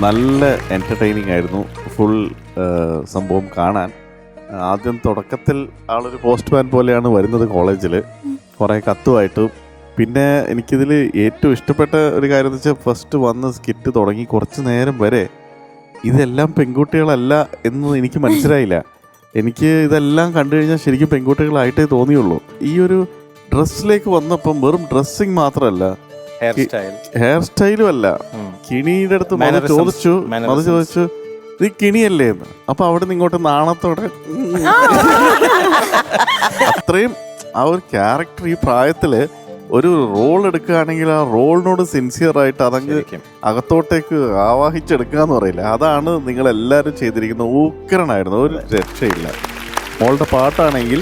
നല്ല എൻ്റർടൈനിങ് ആയിരുന്നു ഫുൾ സംഭവം കാണാൻ. ആദ്യം തുടക്കത്തിൽ ആളൊരു പോസ്റ്റ്മാൻ പോലെയാണ് വരുന്നത് കോളേജിൽ, കുറേ കത്തുമായിട്ട്. പിന്നെ എനിക്കിതിൽ ഏറ്റവും ഇഷ്ടപ്പെട്ട ഒരു കാര്യം എന്ന് വെച്ചാൽ ഫസ്റ്റ് വന്ന് സ്കിറ്റ് തുടങ്ങി കുറച്ച് നേരം വരെ ഇതെല്ലാം പെൺകുട്ടികളല്ല എന്ന് എനിക്ക് മനസ്സിലായില്ല. എനിക്ക് ഇതെല്ലാം കണ്ടു കഴിഞ്ഞാൽ ശരിക്കും പെൺകുട്ടികളായിട്ടേ തോന്നിയുള്ളൂ. ഈ ഒരു ഡ്രസ്സിലേക്ക് വന്നപ്പം വെറും ഡ്രസ്സിങ് മാത്രമല്ല, ഹെയർ സ്റ്റൈലും അല്ല. കിണിയുടെ അടുത്ത് മത ചോദിച്ചു ഇത് കിണിയല്ലേ എന്ന്. അപ്പൊ അവിടെ നിന്ന് ഇങ്ങോട്ട് നാണത്തോടെ അത്രയും ആ ഒരു ക്യാരക്ടർ ഈ പ്രായത്തില് ഒരു റോൾ എടുക്കുകയാണെങ്കിൽ ആ റോളിനോട് സിൻസിയർ ആയിട്ട് അതങ്ങ് അകത്തോട്ടേക്ക് ആവാഹിച്ചെടുക്കുക എന്ന് പറയില്ല, അതാണ് നിങ്ങളെല്ലാവരും ചെയ്തിരിക്കുന്നത്. ഊക്കരനായിരുന്നു, ഒരു രക്ഷയില്ല. മോളുടെ പാട്ടാണെങ്കിൽ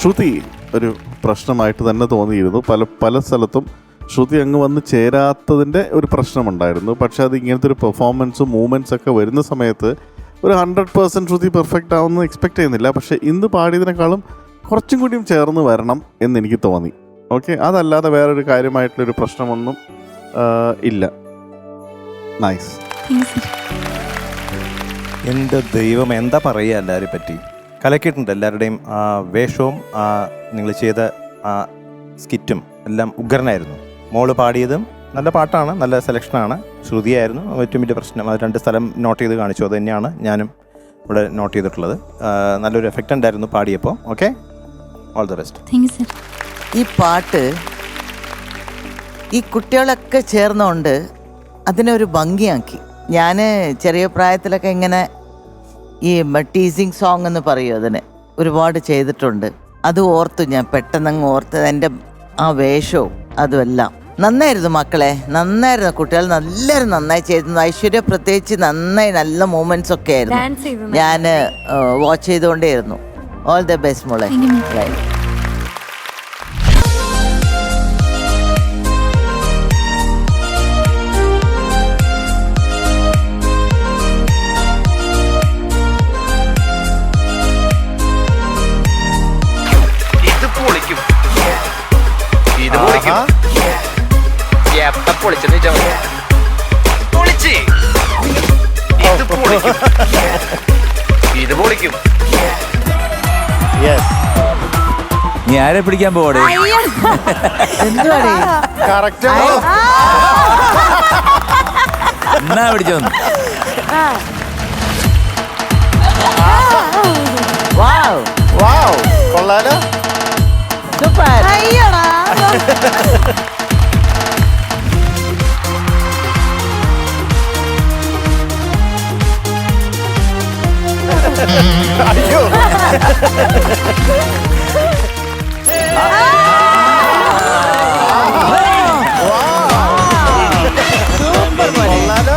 ശ്രുതി ഒരു പ്രശ്നമായിട്ട് തന്നെ തോന്നിയിരുന്നു. പല സ്ഥലത്തും ശ്രുതി അങ്ങ് വന്ന് ചേരാത്തതിൻ്റെ ഒരു പ്രശ്നമുണ്ടായിരുന്നു. പക്ഷെ അത് ഇങ്ങനത്തെ ഒരു പെർഫോമൻസും മൂവ്മെൻറ്റ്സ് ഒക്കെ വരുന്ന സമയത്ത് ഒരു 100% ശ്രുതി പെർഫെക്റ്റ് ആവുമെന്ന് എക്സ്പെക്ട് ചെയ്യുന്നില്ല. പക്ഷെ ഇന്ന് പാടിയതിനേക്കാളും കുറച്ചും കൂടിയും ചേർന്ന് വരണം എന്ന് എനിക്ക് തോന്നി. ഓക്കെ, അതല്ലാതെ വേറൊരു കാര്യമായിട്ടുള്ളൊരു പ്രശ്നമൊന്നും ഇല്ല. നൈസ്. എൻ്റെ ദൈവം, എന്താ പറയുക, എല്ലാവരെയും പറ്റി കലക്കിയിട്ടുണ്ട്. എല്ലാവരുടെയും ആ വേഷവും നിങ്ങൾ ചെയ്ത ആ സ്കിറ്റും എല്ലാം ഉഗ്രനായിരുന്നു. മോള് പാടിയതും നല്ല പാട്ടാണ്, നല്ല സെലക്ഷനാണ്. ശ്രുതിയായിരുന്നു ഏറ്റവും വലിയ പ്രശ്നം. അത് 2 സ്ഥലം നോട്ട് ചെയ്ത് കാണിച്ചു. അത് തന്നെയാണ് ഞാനും ഇവിടെ നോട്ട് ചെയ്തിട്ടുള്ളത്. നല്ലൊരു എഫക്റ്റ് ഉണ്ടായിരുന്നു പാടിയപ്പോൾ. Okay, all the best. ഈ പാട്ട് ഈ കുട്ടികളൊക്കെ ചേർന്നുകൊണ്ട് അതിനൊരു ഭംഗിയാക്കി. ഞാൻ ചെറിയ പ്രായത്തിലൊക്കെ ഇങ്ങനെ ഈ ടീസിങ് സോങ് എന്ന് പറയും, അതിന് ഒരുപാട് ചെയ്തിട്ടുണ്ട്. അത് ഓർത്തു, ഞാൻ പെട്ടെന്നങ്ങ് ഓർത്തത്. എൻ്റെ ആ വേഷവും അതുമെല്ലാം നന്നായിരുന്നു. മക്കളെ നന്നായിരുന്നു, കുട്ടികൾ എല്ലാവരും നന്നായി ചെയ്തിരുന്നു. ഐശ്വര്യ പ്രത്യേകിച്ച് നന്നായി, നല്ല മൂമെന്റ്സ് ഒക്കെ ആയിരുന്നു. ഞാൻ വാച്ച് ചെയ്തുകൊണ്ടേയിരുന്നു. ഓൾ ദ ബെസ്റ്റ് മോളെ. നീ ആരെ പിടിക്കാൻ പോവാടേ? എന്തുവാടേ? കറക്റ്റ് എന്നാ പിടിച്ചോ കൊള്ളാലോ. സൂപ്പർ. അയ്യടാ അയ്യോ കൊള്ളാലോ.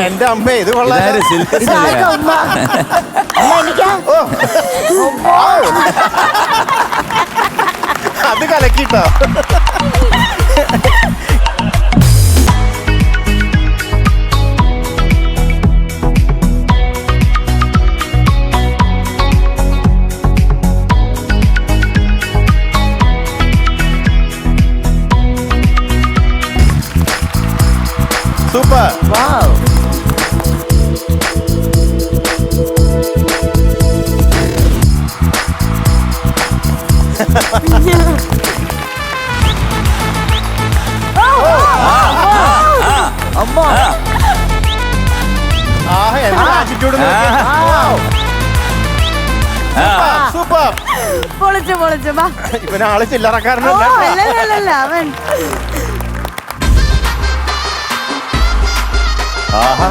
എന്റെ അമ്മേ ഇത് കൊള്ളാലോ. ഇതാർക്കാ ഉമ്മ? അമ്മ എനിക്കാ? അത് കലക്കിട്ടോ. സൂപ്പർ. വാവ്. അമ്മ. എന്താ ആറ്റിറ്റ്യൂഡ്. സൂപ്പർ. പൊളിച്ചു പൊളിച്ചു വാ. ഇവനാള് ചില്ലറക്കാരനല്ല. അല്ലല്ല അവൻ ആഹാ.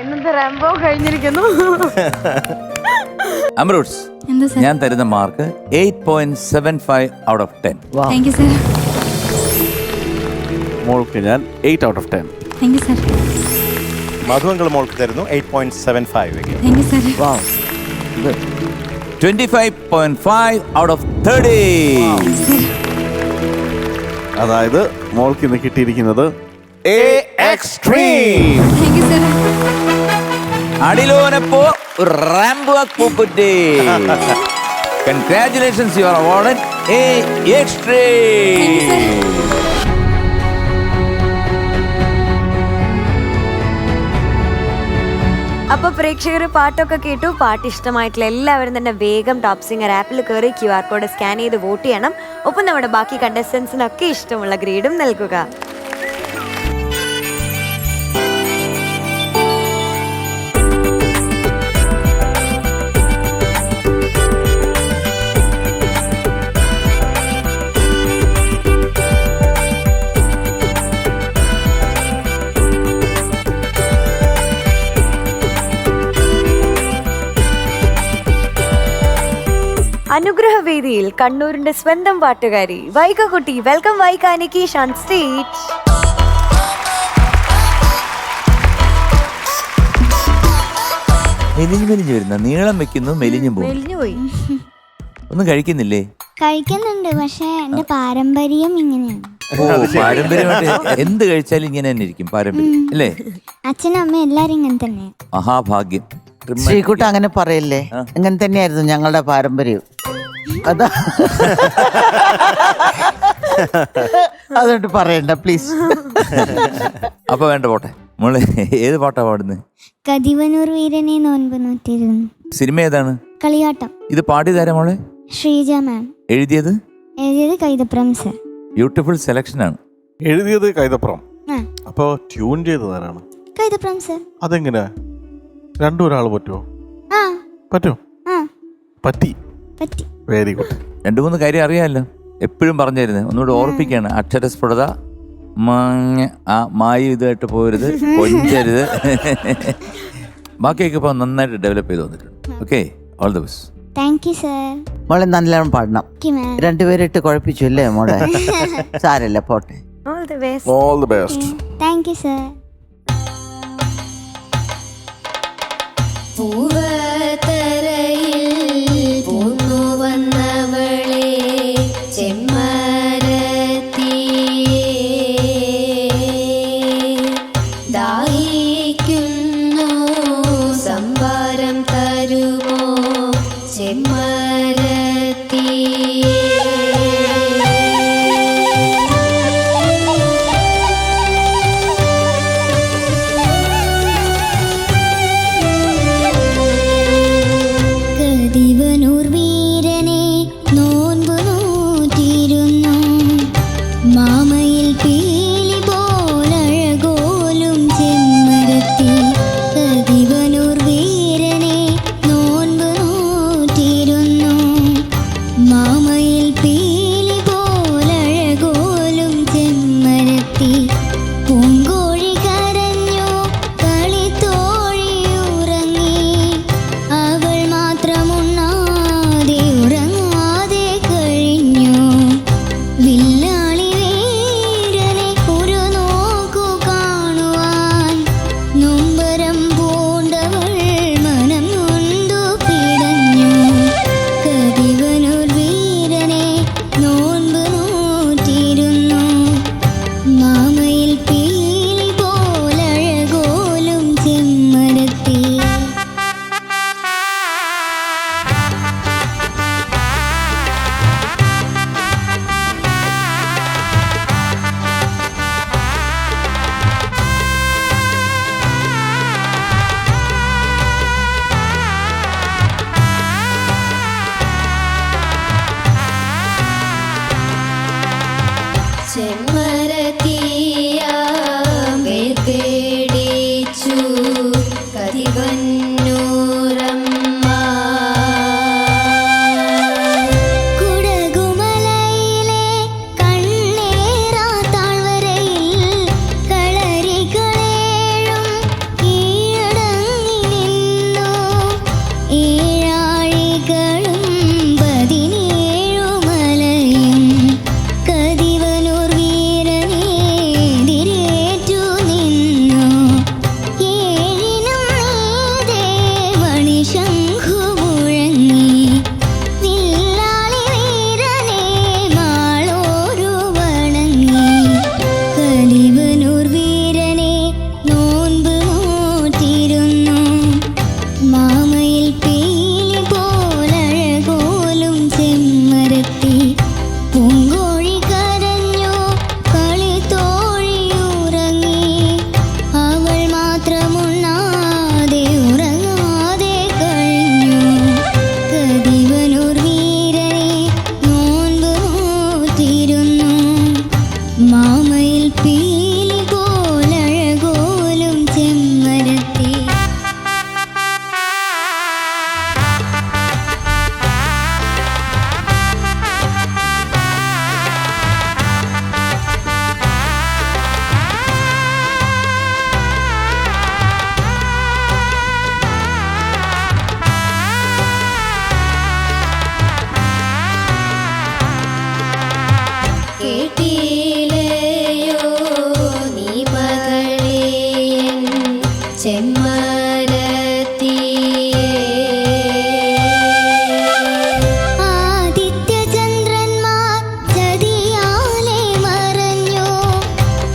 ഇന്നത്തെ റംബോ കഴിഞ്ഞിരിക്കുന്നു. അമറൂട്ട്സ്, ഞാൻ തരുന്ന mark 8.75 out of 10. Thank you sir. മോൾക്ക് ഞാൻ 8 out of 10. Thank you sir. മധുവങ്കൾ മോൾക്ക് തരുന്നു 8.75. Thank you sir. Wow. Good. 25.5 out of 30. അതായത് മോൾക്ക് ഇന്ന് കിട്ടിയിരിക്കുന്നത് എക്സ്ട്രീം. Thank you sir. അടിലോനപ്പോ റാംബോ പൂക്കുറ്റി. Congratulations, you are awarded A Extreme. അപ്പൊ പ്രേക്ഷകർ പാട്ടൊക്കെ കേട്ടു. പാട്ട് ഇഷ്ടമായിട്ടുള്ള എല്ലാവരും തന്നെ വേഗം ടോപ്പ് സിംഗർ ആപ്പിൽ കയറി QR കോഡ് സ്കാൻ ചെയ്ത് വോട്ട് ചെയ്യണം. ഒപ്പം നമ്മുടെ ബാക്കി കണ്ടസ്റ്റൻസിനൊക്കെ ഇഷ്ടമുള്ള ഗ്രേഡും നൽകുക. അനുഗ്രഹവേദിയിൽ കണ്ണൂരിന്റെ സ്വന്തം പാട്ടുകാരി വൈക കുട്ടി. Welcome Vaika Nikeesh on stage. മെലിഞ്ഞു വരുന്ന നീളം വെക്കുന്നു, മെലിഞ്ഞു പോകും. മെലിഞ്ഞുപോയി. ഒന്നും കഴിക്കുന്നില്ലേ? കഴിക്കുന്നുണ്ട്, പക്ഷെ എന്റെ പാരമ്പര്യം ഇങ്ങനെയാണ്. പാരമ്പര്യമായിട്ട് എന്ത് കഴിച്ചാലും ഇങ്ങനെ തന്നെ ഇരിക്കും പാരമ്പര്യം അല്ലേ? അച്ഛനും അമ്മയും എല്ലാരും ഇങ്ങനെ തന്നെ. മഹാഭാഗ്യം. ശ്രീകുട്ട അങ്ങനെ പറയല്ലേ, അങ്ങനെ തന്നെയായിരുന്നു ഞങ്ങളുടെ പാരമ്പര്യം. അതാ അതുകൊണ്ട് പറയണ്ട പ്ലീസ്. അപ്പൊ വേണ്ട പോട്ടെ. മോള് ഏത് പാട്ടാ പാടുന്നത്? കതിവനൂർ വീരനെ നോൻപ് നോറ്റിരുന്നു. സിനിമ ഏതാണ്? കളിയാട്ടം. ഇത് പാടിയതാരാ മോളെ? ശ്രീജ മാം. എഴുതിയത്? എഴുതിയത് കൈതപ്രം സർ. ബ്യൂട്ടിഫുൾ സെലക്ഷൻ ആണ്. എഴുതിയത് കൈതപ്രം. ആ. അപ്പൊ ട്യൂൺ ചെയ്തതാരാണ്? കൈതപ്രം സർ. അതെങ്ങനെ? രണ്ടും ഒരാൾ പറ്റുമോ? ആ പറ്റുമോ? ആ പറ്റി. പറ്റി. Very good. 2-3 കാര്യം അറിയാമല്ലോ, എപ്പോഴും പറഞ്ഞു തരുന്നത്. ഒന്നുകൂടെ ഓർപ്പിക്കുകയാണ്. അക്ഷരസ്ഫുടത, മായി ഇതായിട്ട് പോരുത്, കൊഞ്ചരുത്. ബാക്കിയൊക്കെ ഇപ്പൊ നന്നായിട്ട് ഡെവലപ്പ് ചെയ്ത് വന്നിട്ടുണ്ട്. Okay, all the best. Thank you sir. മോളെ നല്ലോണം പാടണം. രണ്ടുപേരിട്ട് കുഴപ്പിച്ചു അല്ലേ മോളെ? സാരല്ല, പോട്ടെ. All the best. All the best. Thank you sir. ദാഹിക്കുന്നു ചെമ്മരത്തി കതിവനൂർ വീരനെ നോൻപു നോറ്റിരുന്നു മാമയിൽ പീലി പോലഴകോലും ചെമ്മരത്തി കതിവനൂർ വീരനെ നോൻപു നോറ്റിരുന്നു മാമയിൽ പീലി പോലഴകോലും ചെമ്മരത്തി പൂങ്കോഴി കരഞ്ഞു കളിത്തോഴി ഉറങ്ങി അവൾ മാത്രമുണ്ണാതെ ഉറങ്ങാതെ കഴിഞ്ഞു വില്ലാളി വീരനെ ഒരു നോക്കു കാണുവാൻ നൊമ്പരം പൂണ്ടവൾ മനം നൊന്തു പിടഞ്ഞു കതിവനൂർ വീരനെ നോൻപ് നോറ്റിരുന്നു മാമയിൽ പീലി പോലഴകോലും ചെമ്മരത്തി ചെമ്മരത്തിയാമേ തേടിച്ചു കതിവന്നൂരമ്മ കുടകുമലയിലെ കണ്ണേറാ താഴ്വരയിൽ കളരികളേഴും കീഴടങ്ങി നിന്നു ഏഴാഴികളും 17 മലയും കതിവനൂർ വീരനെ എതിരേറ്റു നിന്നു ഏഴിനും മീതെ മണിശംഖു മുഴങ്ങി വില്ലാളി വീരനെ മാളോരു വണങ്ങി കതിവനൂർ വീരനെ നോൻപ് നോറ്റിരുന്നു മാമയിൽ പീലി പോലഴകോലും ചെമ്മരത്തി പൂങ്കോഴി കരഞ്ഞു കളിത്തോഴി ഉറങ്ങി അവൾ മാത്രമുണ്ണാതെ ഉറങ്ങാതെ കഴിഞ്ഞു കതിവനൂർ വീരനെ നോൻപ് നോറ്റിരുന്നു മാമയിൽ പീലി പോലഴകോലും ചെമ്മരത്തി കേട്ടില്ലയോ നീ മകളെയൻ ചെമ്മരത്തിയെ ആദിത്യചന്ദ്രന്മാർ ചതിയാലെ മറഞ്ഞു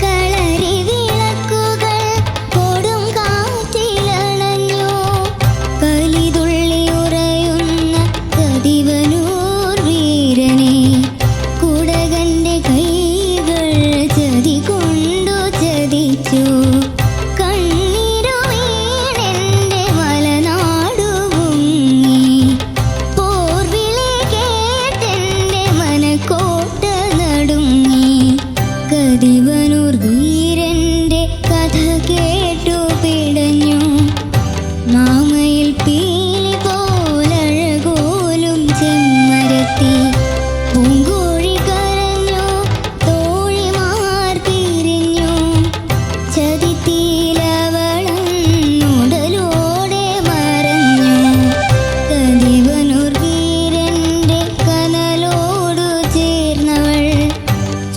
കളരി വിളക്കുകൾ കൊടും കാറ്റിലണഞ്ഞു കലിതുള്ളി ഉറയുന്ന കതിവനൂർ വീരനെ കുടകന്റെ കൈകൾ ചതി കൊണ്ടു ചതിച്ചു കണ്ണീരു വീണെന്റെ മലനാടു മുങ്ങി പോർവിളി കേട്ടെന്റെ മനക്കോട്ട നടുങ്ങി കതിവനൂർ വീരന്റെ കഥ കേട്ടു പിടഞ്ഞു മാമയിൽ പീലി പോലഴകോലും ചെമ്മരത്തി പൂങ്കോഴി കരഞ്ഞു തോഴിമാർ പിരിഞ്ഞു ചതിത്തീലവളന്നുടലോടെ മറഞ്ഞു കതിവനൂർ വീരന്റെ കനലോടു ചേർന്നവൾ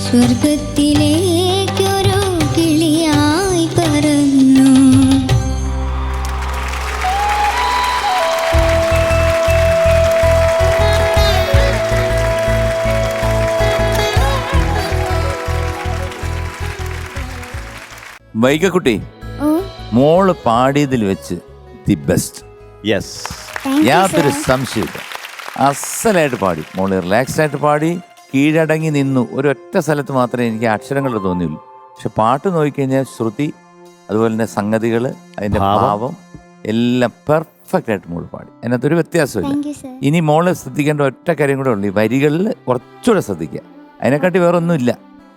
സ്വർഗത്തിലേക്കൊരു കിളിയായി പറന്നു വൈകക്കുട്ടി, മോള് പാടിയതിൽ വെച്ച് ദി ബെസ്റ്റ്. യെസ്, യാതൊരു സംശയമില്ല. അസലായിട്ട് പാടി. മോള് റിലാക്സ്ഡ് ആയിട്ട് പാടി, കീഴടങ്ങി നിന്നു. ഒരൊറ്റ സ്ഥലത്ത് മാത്രമേ എനിക്ക് അക്ഷരങ്ങൾ തോന്നിയുള്ളൂ. പക്ഷെ പാട്ട് നോക്കിക്കഴിഞ്ഞാൽ ശ്രുതി, അതുപോലെ തന്നെ സംഗതികൾ, അതിൻ്റെ ഭാവം എല്ലാം പെർഫെക്റ്റ് ആയിട്ട് മോള് പാടി. അതിനകത്തൊരു വ്യത്യാസമില്ല. ഇനി മോള് ശ്രദ്ധിക്കേണ്ട ഒറ്റ കാര്യം കൂടെ ഉള്ളൂ, ഈ വരികളിൽ കുറച്ചുകൂടെ ശ്രദ്ധിക്കുക. അതിനെക്കാട്ടി വേറെ ഒന്നുമില്ല,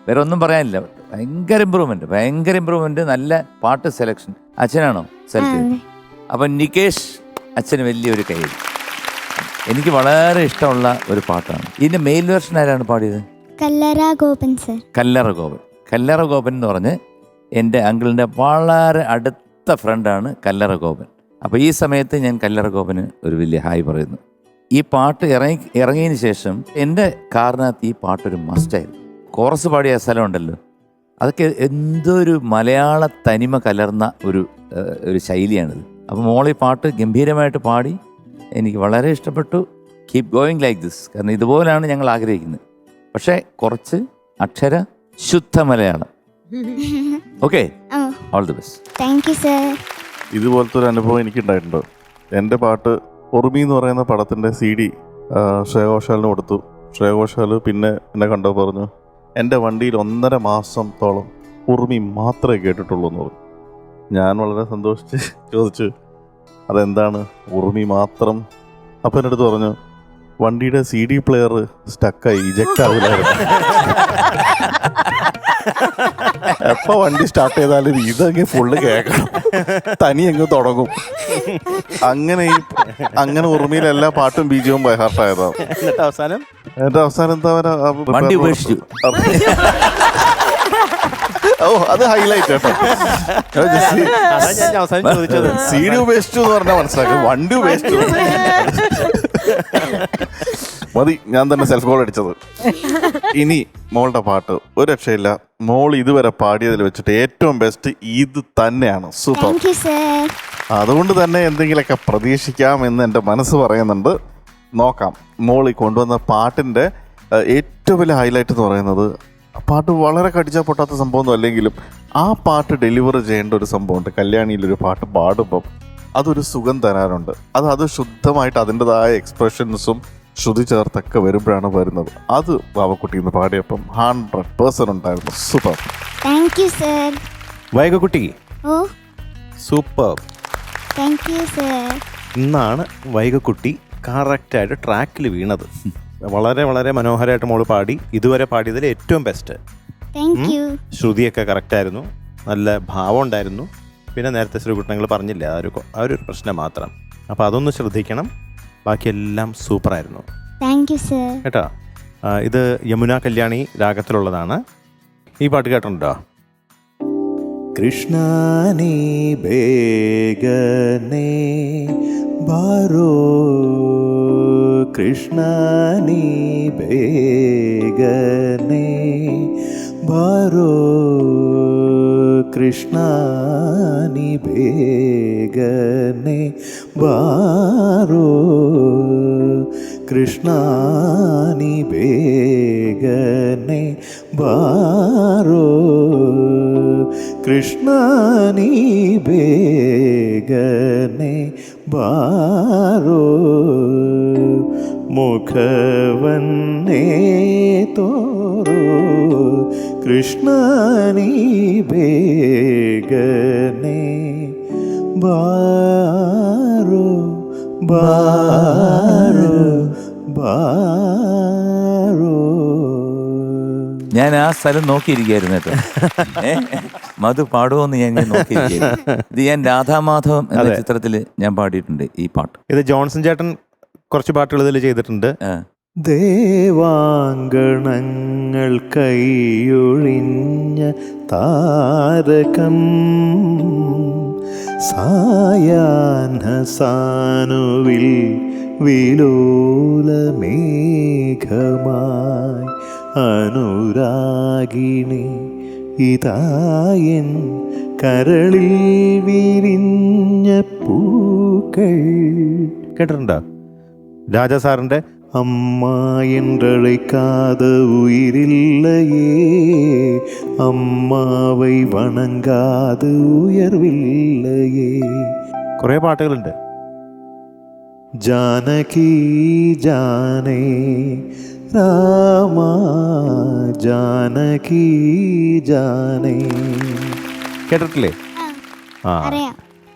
വേറെ ഒന്നും പറയാനില്ല. ഭയങ്കര ഇമ്പ്രൂവ്മെന്റ്. നല്ല പാട്ട് സെലക്ഷൻ. അച്ഛനാണോ സെലക്ട്? അപ്പം നികേഷ് അച്ഛന് വലിയൊരു കൈ. എനിക്ക് വളരെ ഇഷ്ടമുള്ള ഒരു പാട്ടാണ്. ഇതിന്റെ മെയിൽ വെർഷൻ ആരാണ് പാടിയത്? കല്ലറ ഗോപൻ സർ. കല്ലറ ഗോപൻ എന്ന് പറഞ്ഞ് എൻ്റെ അങ്കിളിൻ്റെ വളരെ അടുത്ത ഫ്രണ്ടാണ് കല്ലറ ഗോപൻ. അപ്പോൾ ഈ സമയത്ത് ഞാൻ കല്ലറ ഗോപന് ഒരു വലിയ ഹായ് പറയുന്നു. ഈ പാട്ട് ഇറങ്ങിയതിന് ശേഷം എൻ്റെ കാറിനകത്ത് ഈ പാട്ടൊരു മസ്റ്റായിരുന്നു. കോറസ് പാടിയ സ്ഥലം ഉണ്ടല്ലോ, അതൊക്കെ എന്തൊരു മലയാള തനിമ കലർന്ന ഒരു ശൈലിയാണിത്. അപ്പോൾ മോളീ പാട്ട് ഗംഭീരമായിട്ട് പാടി, എനിക്ക് വളരെ ഇഷ്ടപ്പെട്ടു. Keep going like this. കാരണം ഇതുപോലെയാണ് ഞങ്ങൾ ആഗ്രഹിക്കുന്നത്. പക്ഷേ കുറച്ച് അക്ഷര ശുദ്ധ Malayalam. Okay, all the best. Thank you sir. ഇതുപോലത്തെ ഒരു അനുഭവം എനിക്കുണ്ടായിട്ടുണ്ട്. എൻ്റെ പാട്ട് ഉറുമി എന്ന് പറയുന്ന പടത്തിൻ്റെ CD ശ്രേയ ഘോഷാലിന് കൊടുത്തു. ശ്രേയ ഘോഷാൽ പിന്നെ എന്നെ കണ്ടോ പറഞ്ഞു, എൻ്റെ വണ്ടിയിൽ 1.5 മാസത്തോളം ഉറുമി മാത്രമേ കേട്ടിട്ടുള്ളൂ എന്ന് പറഞ്ഞു. ഞാൻ വളരെ സന്തോഷിച്ച് ചോദിച്ചു, അതെന്താണ് ഉറുമി മാത്രം? അപ്പം എൻ്റെ അടുത്ത് പറഞ്ഞു, വണ്ടിയുടെ CD പ്ലെയർ സ്റ്റക്കായി, ഇജക്റ്റ് ആവില്ലായിരുന്നു. എപ്പോൾ വണ്ടി സ്റ്റാർട്ട് ചെയ്താലും ഇതങ്ങ് ഫുള്ള് കേൾക്കണം, തനി അങ്ങ് തുടങ്ങും. അങ്ങനെ ഉറുമിയിൽ എല്ലാ പാട്ടും ബീജവും ബൈഹാർട്ടായതാണ്. എന്നിട്ട് അവസാനം എന്താ വണ്ടി ഉപേക്ഷിച്ചു. ഓ, അത് ഹൈലൈറ്റ് കേട്ടോ. CD ഉപേക്ഷിച്ചു എന്ന് പറഞ്ഞാൽ മനസ്സിലാക്കും, വണ്ടി ഉപേക്ഷിച്ചു മതി. ഞാൻ തന്നെ സെൽഫ് ഗോൾ അടിച്ചത്. ഇനി മോളുടെ പാട്ട് ഒരു രക്ഷയില്ല. മോൾ ഇതുവരെ പാടിയതിൽ വെച്ചിട്ട് ഏറ്റവും ബെസ്റ്റ് ഇത് തന്നെയാണ്. സൂപ്പർ. അതുകൊണ്ട് തന്നെ എന്തെങ്കിലുമൊക്കെ പ്രതീക്ഷിക്കാം എന്ന് എൻ്റെ മനസ്സ് പറയുന്നുണ്ട്. നോക്കാം. മോളി കൊണ്ടുവന്ന പാട്ടിൻ്റെ ഏറ്റവും വലിയ ഹൈലൈറ്റ് എന്ന് പറയുന്നത്, പാട്ട് വളരെ കടിച്ചാൽ പൊട്ടാത്ത സംഭവമൊന്നും അല്ലെങ്കിലും ആ പാട്ട് ഡെലിവർ ചെയ്യേണ്ട ഒരു സംഭവമുണ്ട്. കല്യാണിയിലൊരു പാട്ട് പാടുമ്പം അതൊരു സുഖം തരാറുണ്ട്. അത് ശുദ്ധമായിട്ട് അതിൻ്റെതായ എക്സ്പ്രഷൻസും ശ്രുതി ചേർത്തൊക്കെ വരുമ്പോഴാണ് വരുന്നത്. അത് വാവക്കുട്ടി ഇന്ന് പാടിയപ്പം 100% ഉണ്ടായിരുന്നു. സൂപ്പർ. Thank you sir. വൈകക്കുട്ടി ഓ സൂപ്പർ. Thank you sir. ഇന്നാണ് വൈകക്കുട്ടി കറക്റ്റായിട്ട് ട്രാക്കിൽ വീണത്. വളരെ വളരെ മനോഹരമായിട്ട് മോള് പാടി. ഇതുവരെ പാടിയതിൽ ഏറ്റവും ബെസ്റ്റ്. Thank you. ശ്രുതിയൊക്കെ കറക്റ്റായിരുന്നു, നല്ല ഭാവം ഉണ്ടായിരുന്നു. പിന്നെ നേരത്തെ ശ്രീകുട്ടനങ്ങൾ പറഞ്ഞില്ല, ആ ഒരു പ്രശ്നം മാത്രം. അപ്പോൾ അതൊന്ന് ശ്രദ്ധിക്കണം. ബാക്കിയെല്ലാം സൂപ്പറായിരുന്നു. Thank you sir. കേട്ടോ, ഇത് യമുന കല്യാണി രാഗത്തിലുള്ളതാണ്. ഈ പാട്ട് കേട്ടിട്ടുണ്ടോ? കൃഷ്ണ നീ ബേഗനെ ബാരോ, കൃഷ്ണ നീ ബേഗനെ ബാരോ, കൃഷ്ണ നീ ബേഗനെ ബാരോ, കൃഷ്ണ നീ ബേഗനെ ബാരോ, കൃഷ്ണ നീ ബേഗനെ ബാരോ, മുഖവന്നേ തോരോ, കൃഷ്ണ നീ ബേഗനെ ബാരോ, ബാരോ, ബാരോ. ഞാൻ ആ സ്ഥലം നോക്കിയിരിക്കുകയായിരുന്നു കേട്ടോ. മധു പാടുമോന്ന് ഞാൻ നോക്കിയിരിക്കുകയായിരുന്നു. ഇത് ഞാൻ രാധാമാധവം എന്ന ചിത്രത്തിൽ ഞാൻ പാടിയിട്ടുണ്ട് ഈ പാട്ട്. ഇത് ജോൺസൺ ചേട്ടൻ കുറച്ച് പാട്ടുകൾ ഇതിൽ ചെയ്തിട്ടുണ്ട്. ദേവാങ്കണങ്ങൾ കൈയൊഴിഞ്ഞ താരകം സായാഹ്ന സാനുവിൽ വിലോലമേഘമായി അനുരാഗിണി ഇതായൻ കരളിൽ വിരിഞ്ഞ പൂക്കൾ. കേട്ടിട്ടുണ്ടോ? രാജാ സാറിൻ്റെ അമ്മ என்றழைக்காத உயிரில்லையே, അമ്മാവൈ വണങ്ങാതെ ഉയർവില്ലയേ. കുറേ പാട്ടുകളുണ്ട്. ജാനകി ജാനേ രാമ ജാനകി ജാനേ. കേട്ടിട്ടില്ലേ? ആ,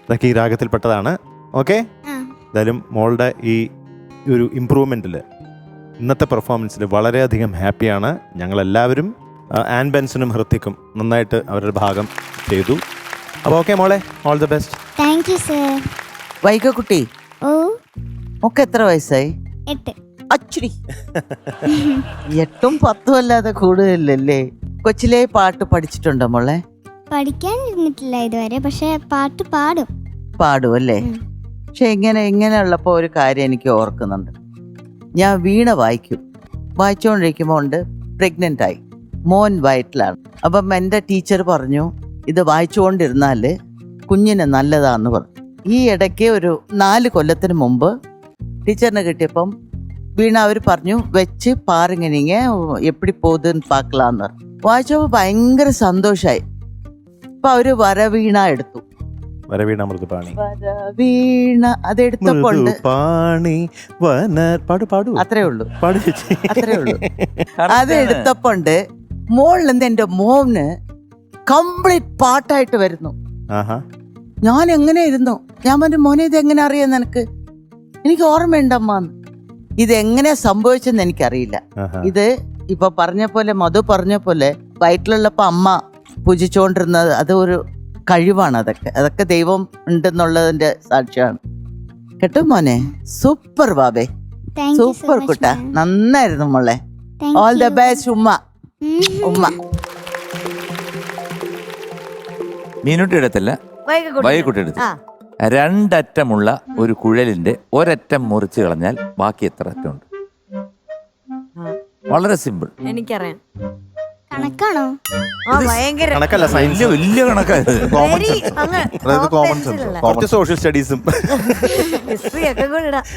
ഇതൊക്കെ ഈ രാഗത്തിൽപ്പെട്ടതാണ്. ഓക്കെ, എന്തായാലും മോളുടെ ഈ ഒരു ഇമ്പ്രൂവ്മെൻറ്റിൽ, ഇന്നത്തെ പെർഫോമൻസിൽ വളരെയധികം ഹാപ്പിയാണ് ഞങ്ങളെല്ലാവരും. ആൻ ബെൻസനും ഹൃത്തിക്കും നന്നായിട്ട് അവരുടെ ഭാഗം ചെയ്തു. അപ്പോൾ ഓക്കെ മോളെ, all the best. Thank you sir. വൈകക്കുട്ടി, ഓ, ഒക്കെ എത്ര വയസ്സായി? 8. അച്ഛടി 8ഉം 10ഉം അല്ലാതെ കൂടുതലല്ലേ? കൊച്ചിലെ പാട്ട് പഠിച്ചിട്ടുണ്ടോ മോളെ? പഠിക്കാൻ ഇരുന്നിട്ടില്ല ഇതുവരെ, പക്ഷെ പാട്ട് പാടും. പാടും അല്ലേ? പക്ഷെ ഇങ്ങനെയുള്ളപ്പോ ഒരു കാര്യം എനിക്ക് ഓർക്കുന്നുണ്ട്. ഞാൻ വീണ വായിച്ചുകൊണ്ടിരിക്കുമ്പോൾ ഉണ്ട് പ്രഗ്നന്റ് ആയി, മോൻ വയറ്റിലാണ്. അപ്പം എൻ്റെ ടീച്ചർ പറഞ്ഞു ഇത് വായിച്ചുകൊണ്ടിരുന്നാല് കുഞ്ഞിന് നല്ലതാന്ന് പറഞ്ഞു. ഈ ഇടയ്ക്ക് ഒരു 4 കൊല്ലത്തിന് മുമ്പ് ടീച്ചറിന് കിട്ടിയപ്പം വീണ അവർ പറഞ്ഞു വെച്ച് പാറിങ്ങിനിങ്ങ എപ്പിടി പോകുന്നു പാക്കലാന്ന് പറഞ്ഞു. വായിച്ചപ്പോൾ ഭയങ്കര സന്തോഷമായി. അപ്പൊ അവര് വരവീണ എടുത്തു. വരവീണ മൃദുപാണി, വരവീണ അതെടുത്തപ്പോ അത്രേ ഉള്ളൂ. അതെടുത്തപ്പോണ്ട് മോളിൽ നിന്ന് എന്റെ മോന് കംപ്ലീറ്റ് പാട്ടായിട്ട് വരുന്നു. ഞാൻ എങ്ങനെ ഇരുന്നു? ഞാൻ പറഞ്ഞു മോനെ ഇത് എങ്ങനെ അറിയാം നിനക്ക്? എനിക്ക് ഓർമ്മയുണ്ടമ്മാന്ന്. ഇതെങ്ങനെ സംഭവിച്ചെന്ന് എനിക്കറിയില്ല. ഇത് ഇപ്പൊ പറഞ്ഞ പോലെ, മധു പറഞ്ഞ പോലെ വയറ്റിലുള്ളപ്പോ അമ്മ പൂജിച്ചുകൊണ്ടിരുന്നത് അത് ഒരു കഴിവാണ്. അതൊക്കെ ദൈവം ഉണ്ടെന്നുള്ളതിന്റെ സാക്ഷ്യമാണ്. കേട്ടോ മോനെ? സൂപ്പർ ബാബേ, സൂപ്പർ കുട്ട, നന്നായിരുന്നു മോളെ. ഓൾ ദ ബെസ്റ്റ് ഉമ്മ. ഉമ്മ മീനുട്ടി എടുത്തല്ല, വൈകുട്ടി എടുത്ത്. 2 അറ്റമുള്ള ഒരു കുഴലിന്റെ ഒരറ്റം മുറിച്ച് കളഞ്ഞാൽ ബാക്കി എത്ര അറ്റമുണ്ട്? വളരെ സിമ്പിൾ. എനിക്കറിയാം. കണക്കാണോ? കണക്കല്ല, സയൻസ്. വലിയ കണക്കാണ്. സോഷ്യൽ സ്റ്റഡീസും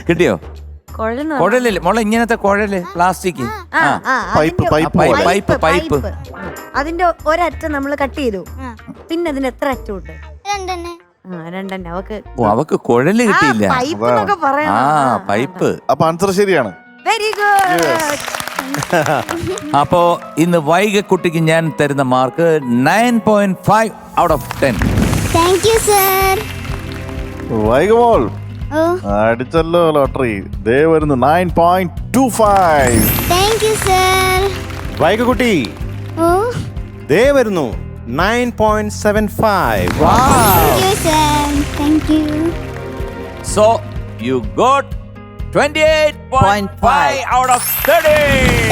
കിട്ടിയോ? കുഴലില്ല മോളെ, ഇങ്ങനത്തെ കുഴല്, പ്ലാസ്റ്റിക് പൈപ്പ്. അതിന്റെ ഒരറ്റം നമ്മൾ കട്ട് ചെയ്തു, പിന്നെ അതിന് എത്ര അറ്റമുണ്ട്? 2. അവക്ക് കുഴല് കിട്ടിയില്ല. പൈപ്പ്. അപ്പൊ ആൻസർ ശരിയാണ്. Very good. അപ്പോ ഇന്ന് വൈകക്കുട്ടിക്ക് ഞാൻ തരുന്ന mark 9.5 out of 10. Thank you sir. വൈകമോൾ അടിച്ചല്ലോ ലോട്ടറി. ദേ വരുന്നു 9.25. Thank you sir. വൈകക്കുട്ടി ഓ, ദേ വരുന്നു 9.75. Thank you sir. Thank you. So you got 28.5 out of 30.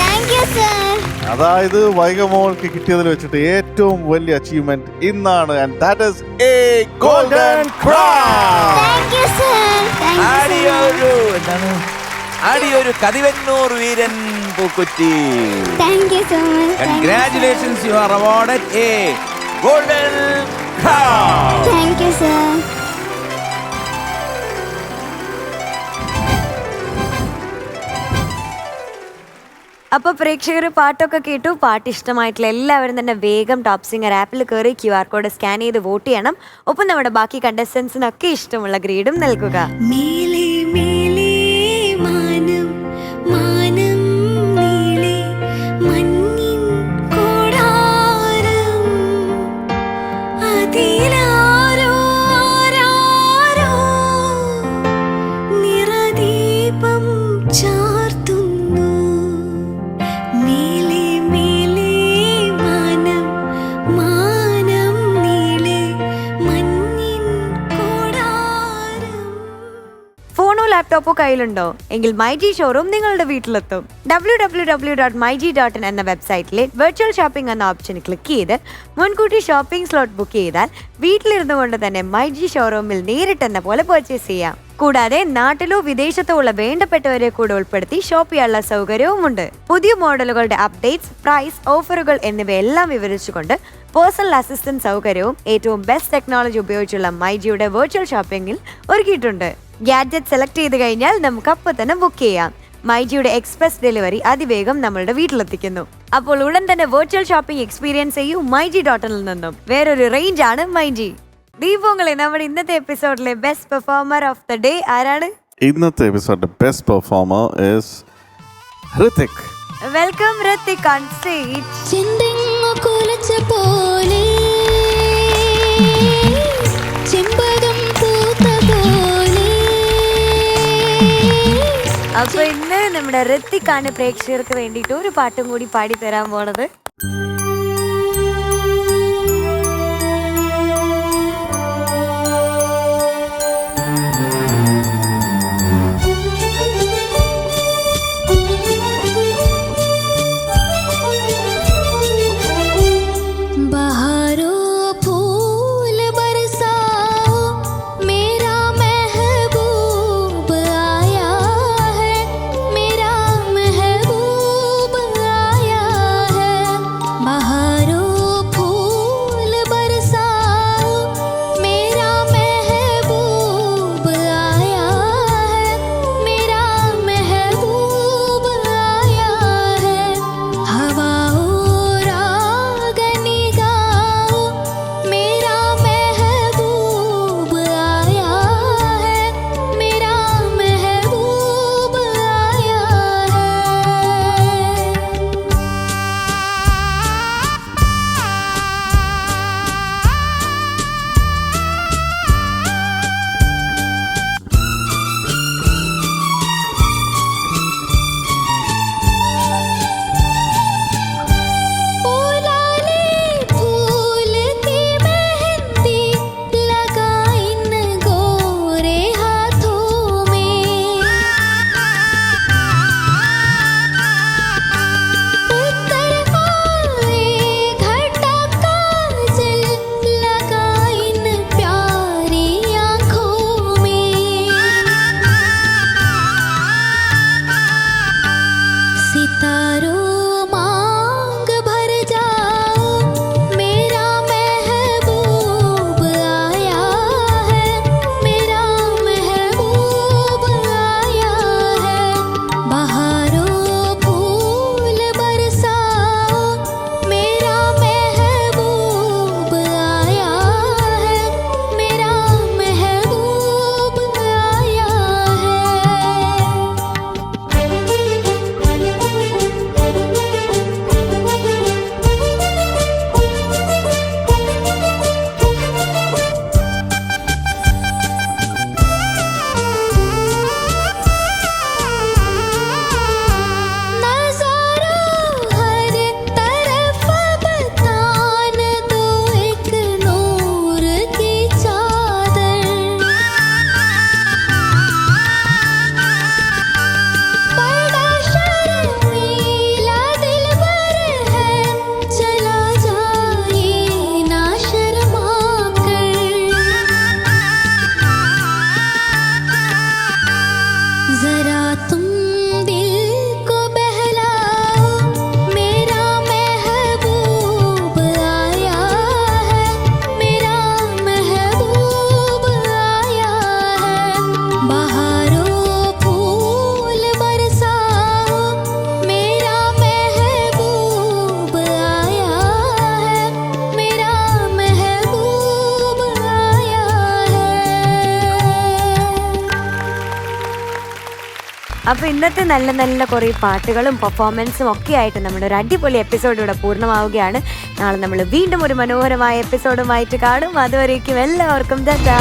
Thank you sir. അതായത് വൈകമോൾക്ക് കിട്ടിയതിൽ വെച്ചിട്ട് ഏറ്റവും വലിയ അച്ചീവ്മെന്റ് ഇന്നാണ്. And that is a golden crown. Thank you sir. ആടിയൊരു കതിവന്നൂർ വീരൻ പൂക്കുറ്റി. Thank you so much. Congratulations, you are awarded a golden crown. Thank you sir. അപ്പൊ പ്രേക്ഷകർ പാട്ടൊക്കെ കേട്ടു. പാട്ട് ഇഷ്ടമായിട്ടുള്ള എല്ലാവരും തന്നെ വേഗം ടോപ്പ് സിംഗർ ആപ്പിൽ കയറി QR കോഡ് സ്കാൻ ചെയ്ത് വോട്ട് ചെയ്യണം. ഒപ്പം നമ്മുടെ ബാക്കി കണ്ടസ്റ്റൻസിനൊക്കെ ഇഷ്ടമുള്ള ഗ്രേഡും നൽകുക. ലാപ്ടോപ്പോ കയ്യിലുണ്ടോ? എങ്കിൽ മൈജി ഷോറൂം നിങ്ങളുടെ വീട്ടിലെത്തും. www.myg.in എന്ന വെബ്സൈറ്റിലെ വെർച്വൽ ഷോപ്പിംഗ് എന്ന ഓപ്ഷൻ ക്ലിക്ക് ചെയ്ത് മുൻകൂട്ടി ഷോപ്പിംഗ് സ്ലോട്ട് ബുക്ക് ചെയ്താൽ വീട്ടിലിരുന്നു കൊണ്ട് തന്നെ മൈജി ഷോറൂമിൽ നേരിട്ടെന്ന പോലെ പർച്ചേസ് ചെയ്യാം. കൂടാതെ നാട്ടിലോ വിദേശത്തോ ഉള്ള വേണ്ടപ്പെട്ടവരെ കൂടെ ഉൾപ്പെടുത്തി ഷോപ്പ് ചെയ്യാനുള്ള സൗകര്യവുമുണ്ട്. പുതിയ മോഡലുകളുടെ അപ്ഡേറ്റ്സ്, പ്രൈസ്, ഓഫറുകൾ എന്നിവയെല്ലാം വിവരിച്ചുകൊണ്ട് പേഴ്സണൽ അസിസ്റ്റന്റ് സൗകര്യവും ഏറ്റവും ബെസ്റ്റ് ടെക്നോളജി ഉപയോഗിച്ചുള്ള മൈജിയുടെ വെർച്വൽ ഷോപ്പിംഗിൽ ഒരുക്കിയിട്ടുണ്ട്. ഗാഡ്ജറ്റ് സെലക്ട് ചെയ്ത് കഴിഞ്ഞാൽ നമുക്ക് അപ്പോൾ തന്നെ ബുക്ക് ചെയ്യാം. മൈജിയുടെ എക്സ്പ്രസ് ഡെലിവറി അതിവേഗം നമ്മളുടെ വീട്ടിലെത്തിക്കുന്നു. അപ്പോൾ ഉടൻ തന്നെ വെർച്വൽ ഷോപ്പിംഗ് എക്സ്പീരിയൻസ് ചെയ്യൂ myg.in നിന്നും. വേറൊരു റേഞ്ച് ആണ് മൈജി. ദീപങ്ങളെ, നമ്മുടെ ഇന്നത്തെ എപ്പിസോഡിലെ best performer of the day ആരാണ്? ഇന്നത്തെ എപ്പിസോഡിന്റെ best performer is Hrithik. Welcome Hrithik on stage. ചിന്തിങ്ങു കുലച്ച പോലെ ചെമ്പകം പൂത്ത പോലെ. അപ്പൊ ഇന്ന് നമ്മുടെ ഋത്തിക് ആണ് പ്രേക്ഷകർക്ക് വേണ്ടിയിട്ട് ഒരു പാട്ടും കൂടി പാടി തരാൻ പോണത്. അപ്പൊ ഇന്നത്തെ നല്ല നല്ല കുറെ പാട്ടുകളും പെർഫോമൻസും ഒക്കെ ആയിട്ട് നമ്മുടെ ഒരു അടിപൊളി എപ്പിസോഡ് ഇവിടെ പൂർണ്ണമാവുകയാണ്. നാളെ നമ്മൾ വീണ്ടും ഒരു മനോഹരമായ എപ്പിസോഡുമായിട്ട് കാണും. അതുവരേക്കും എല്ലാവർക്കും ടാറ്റാ.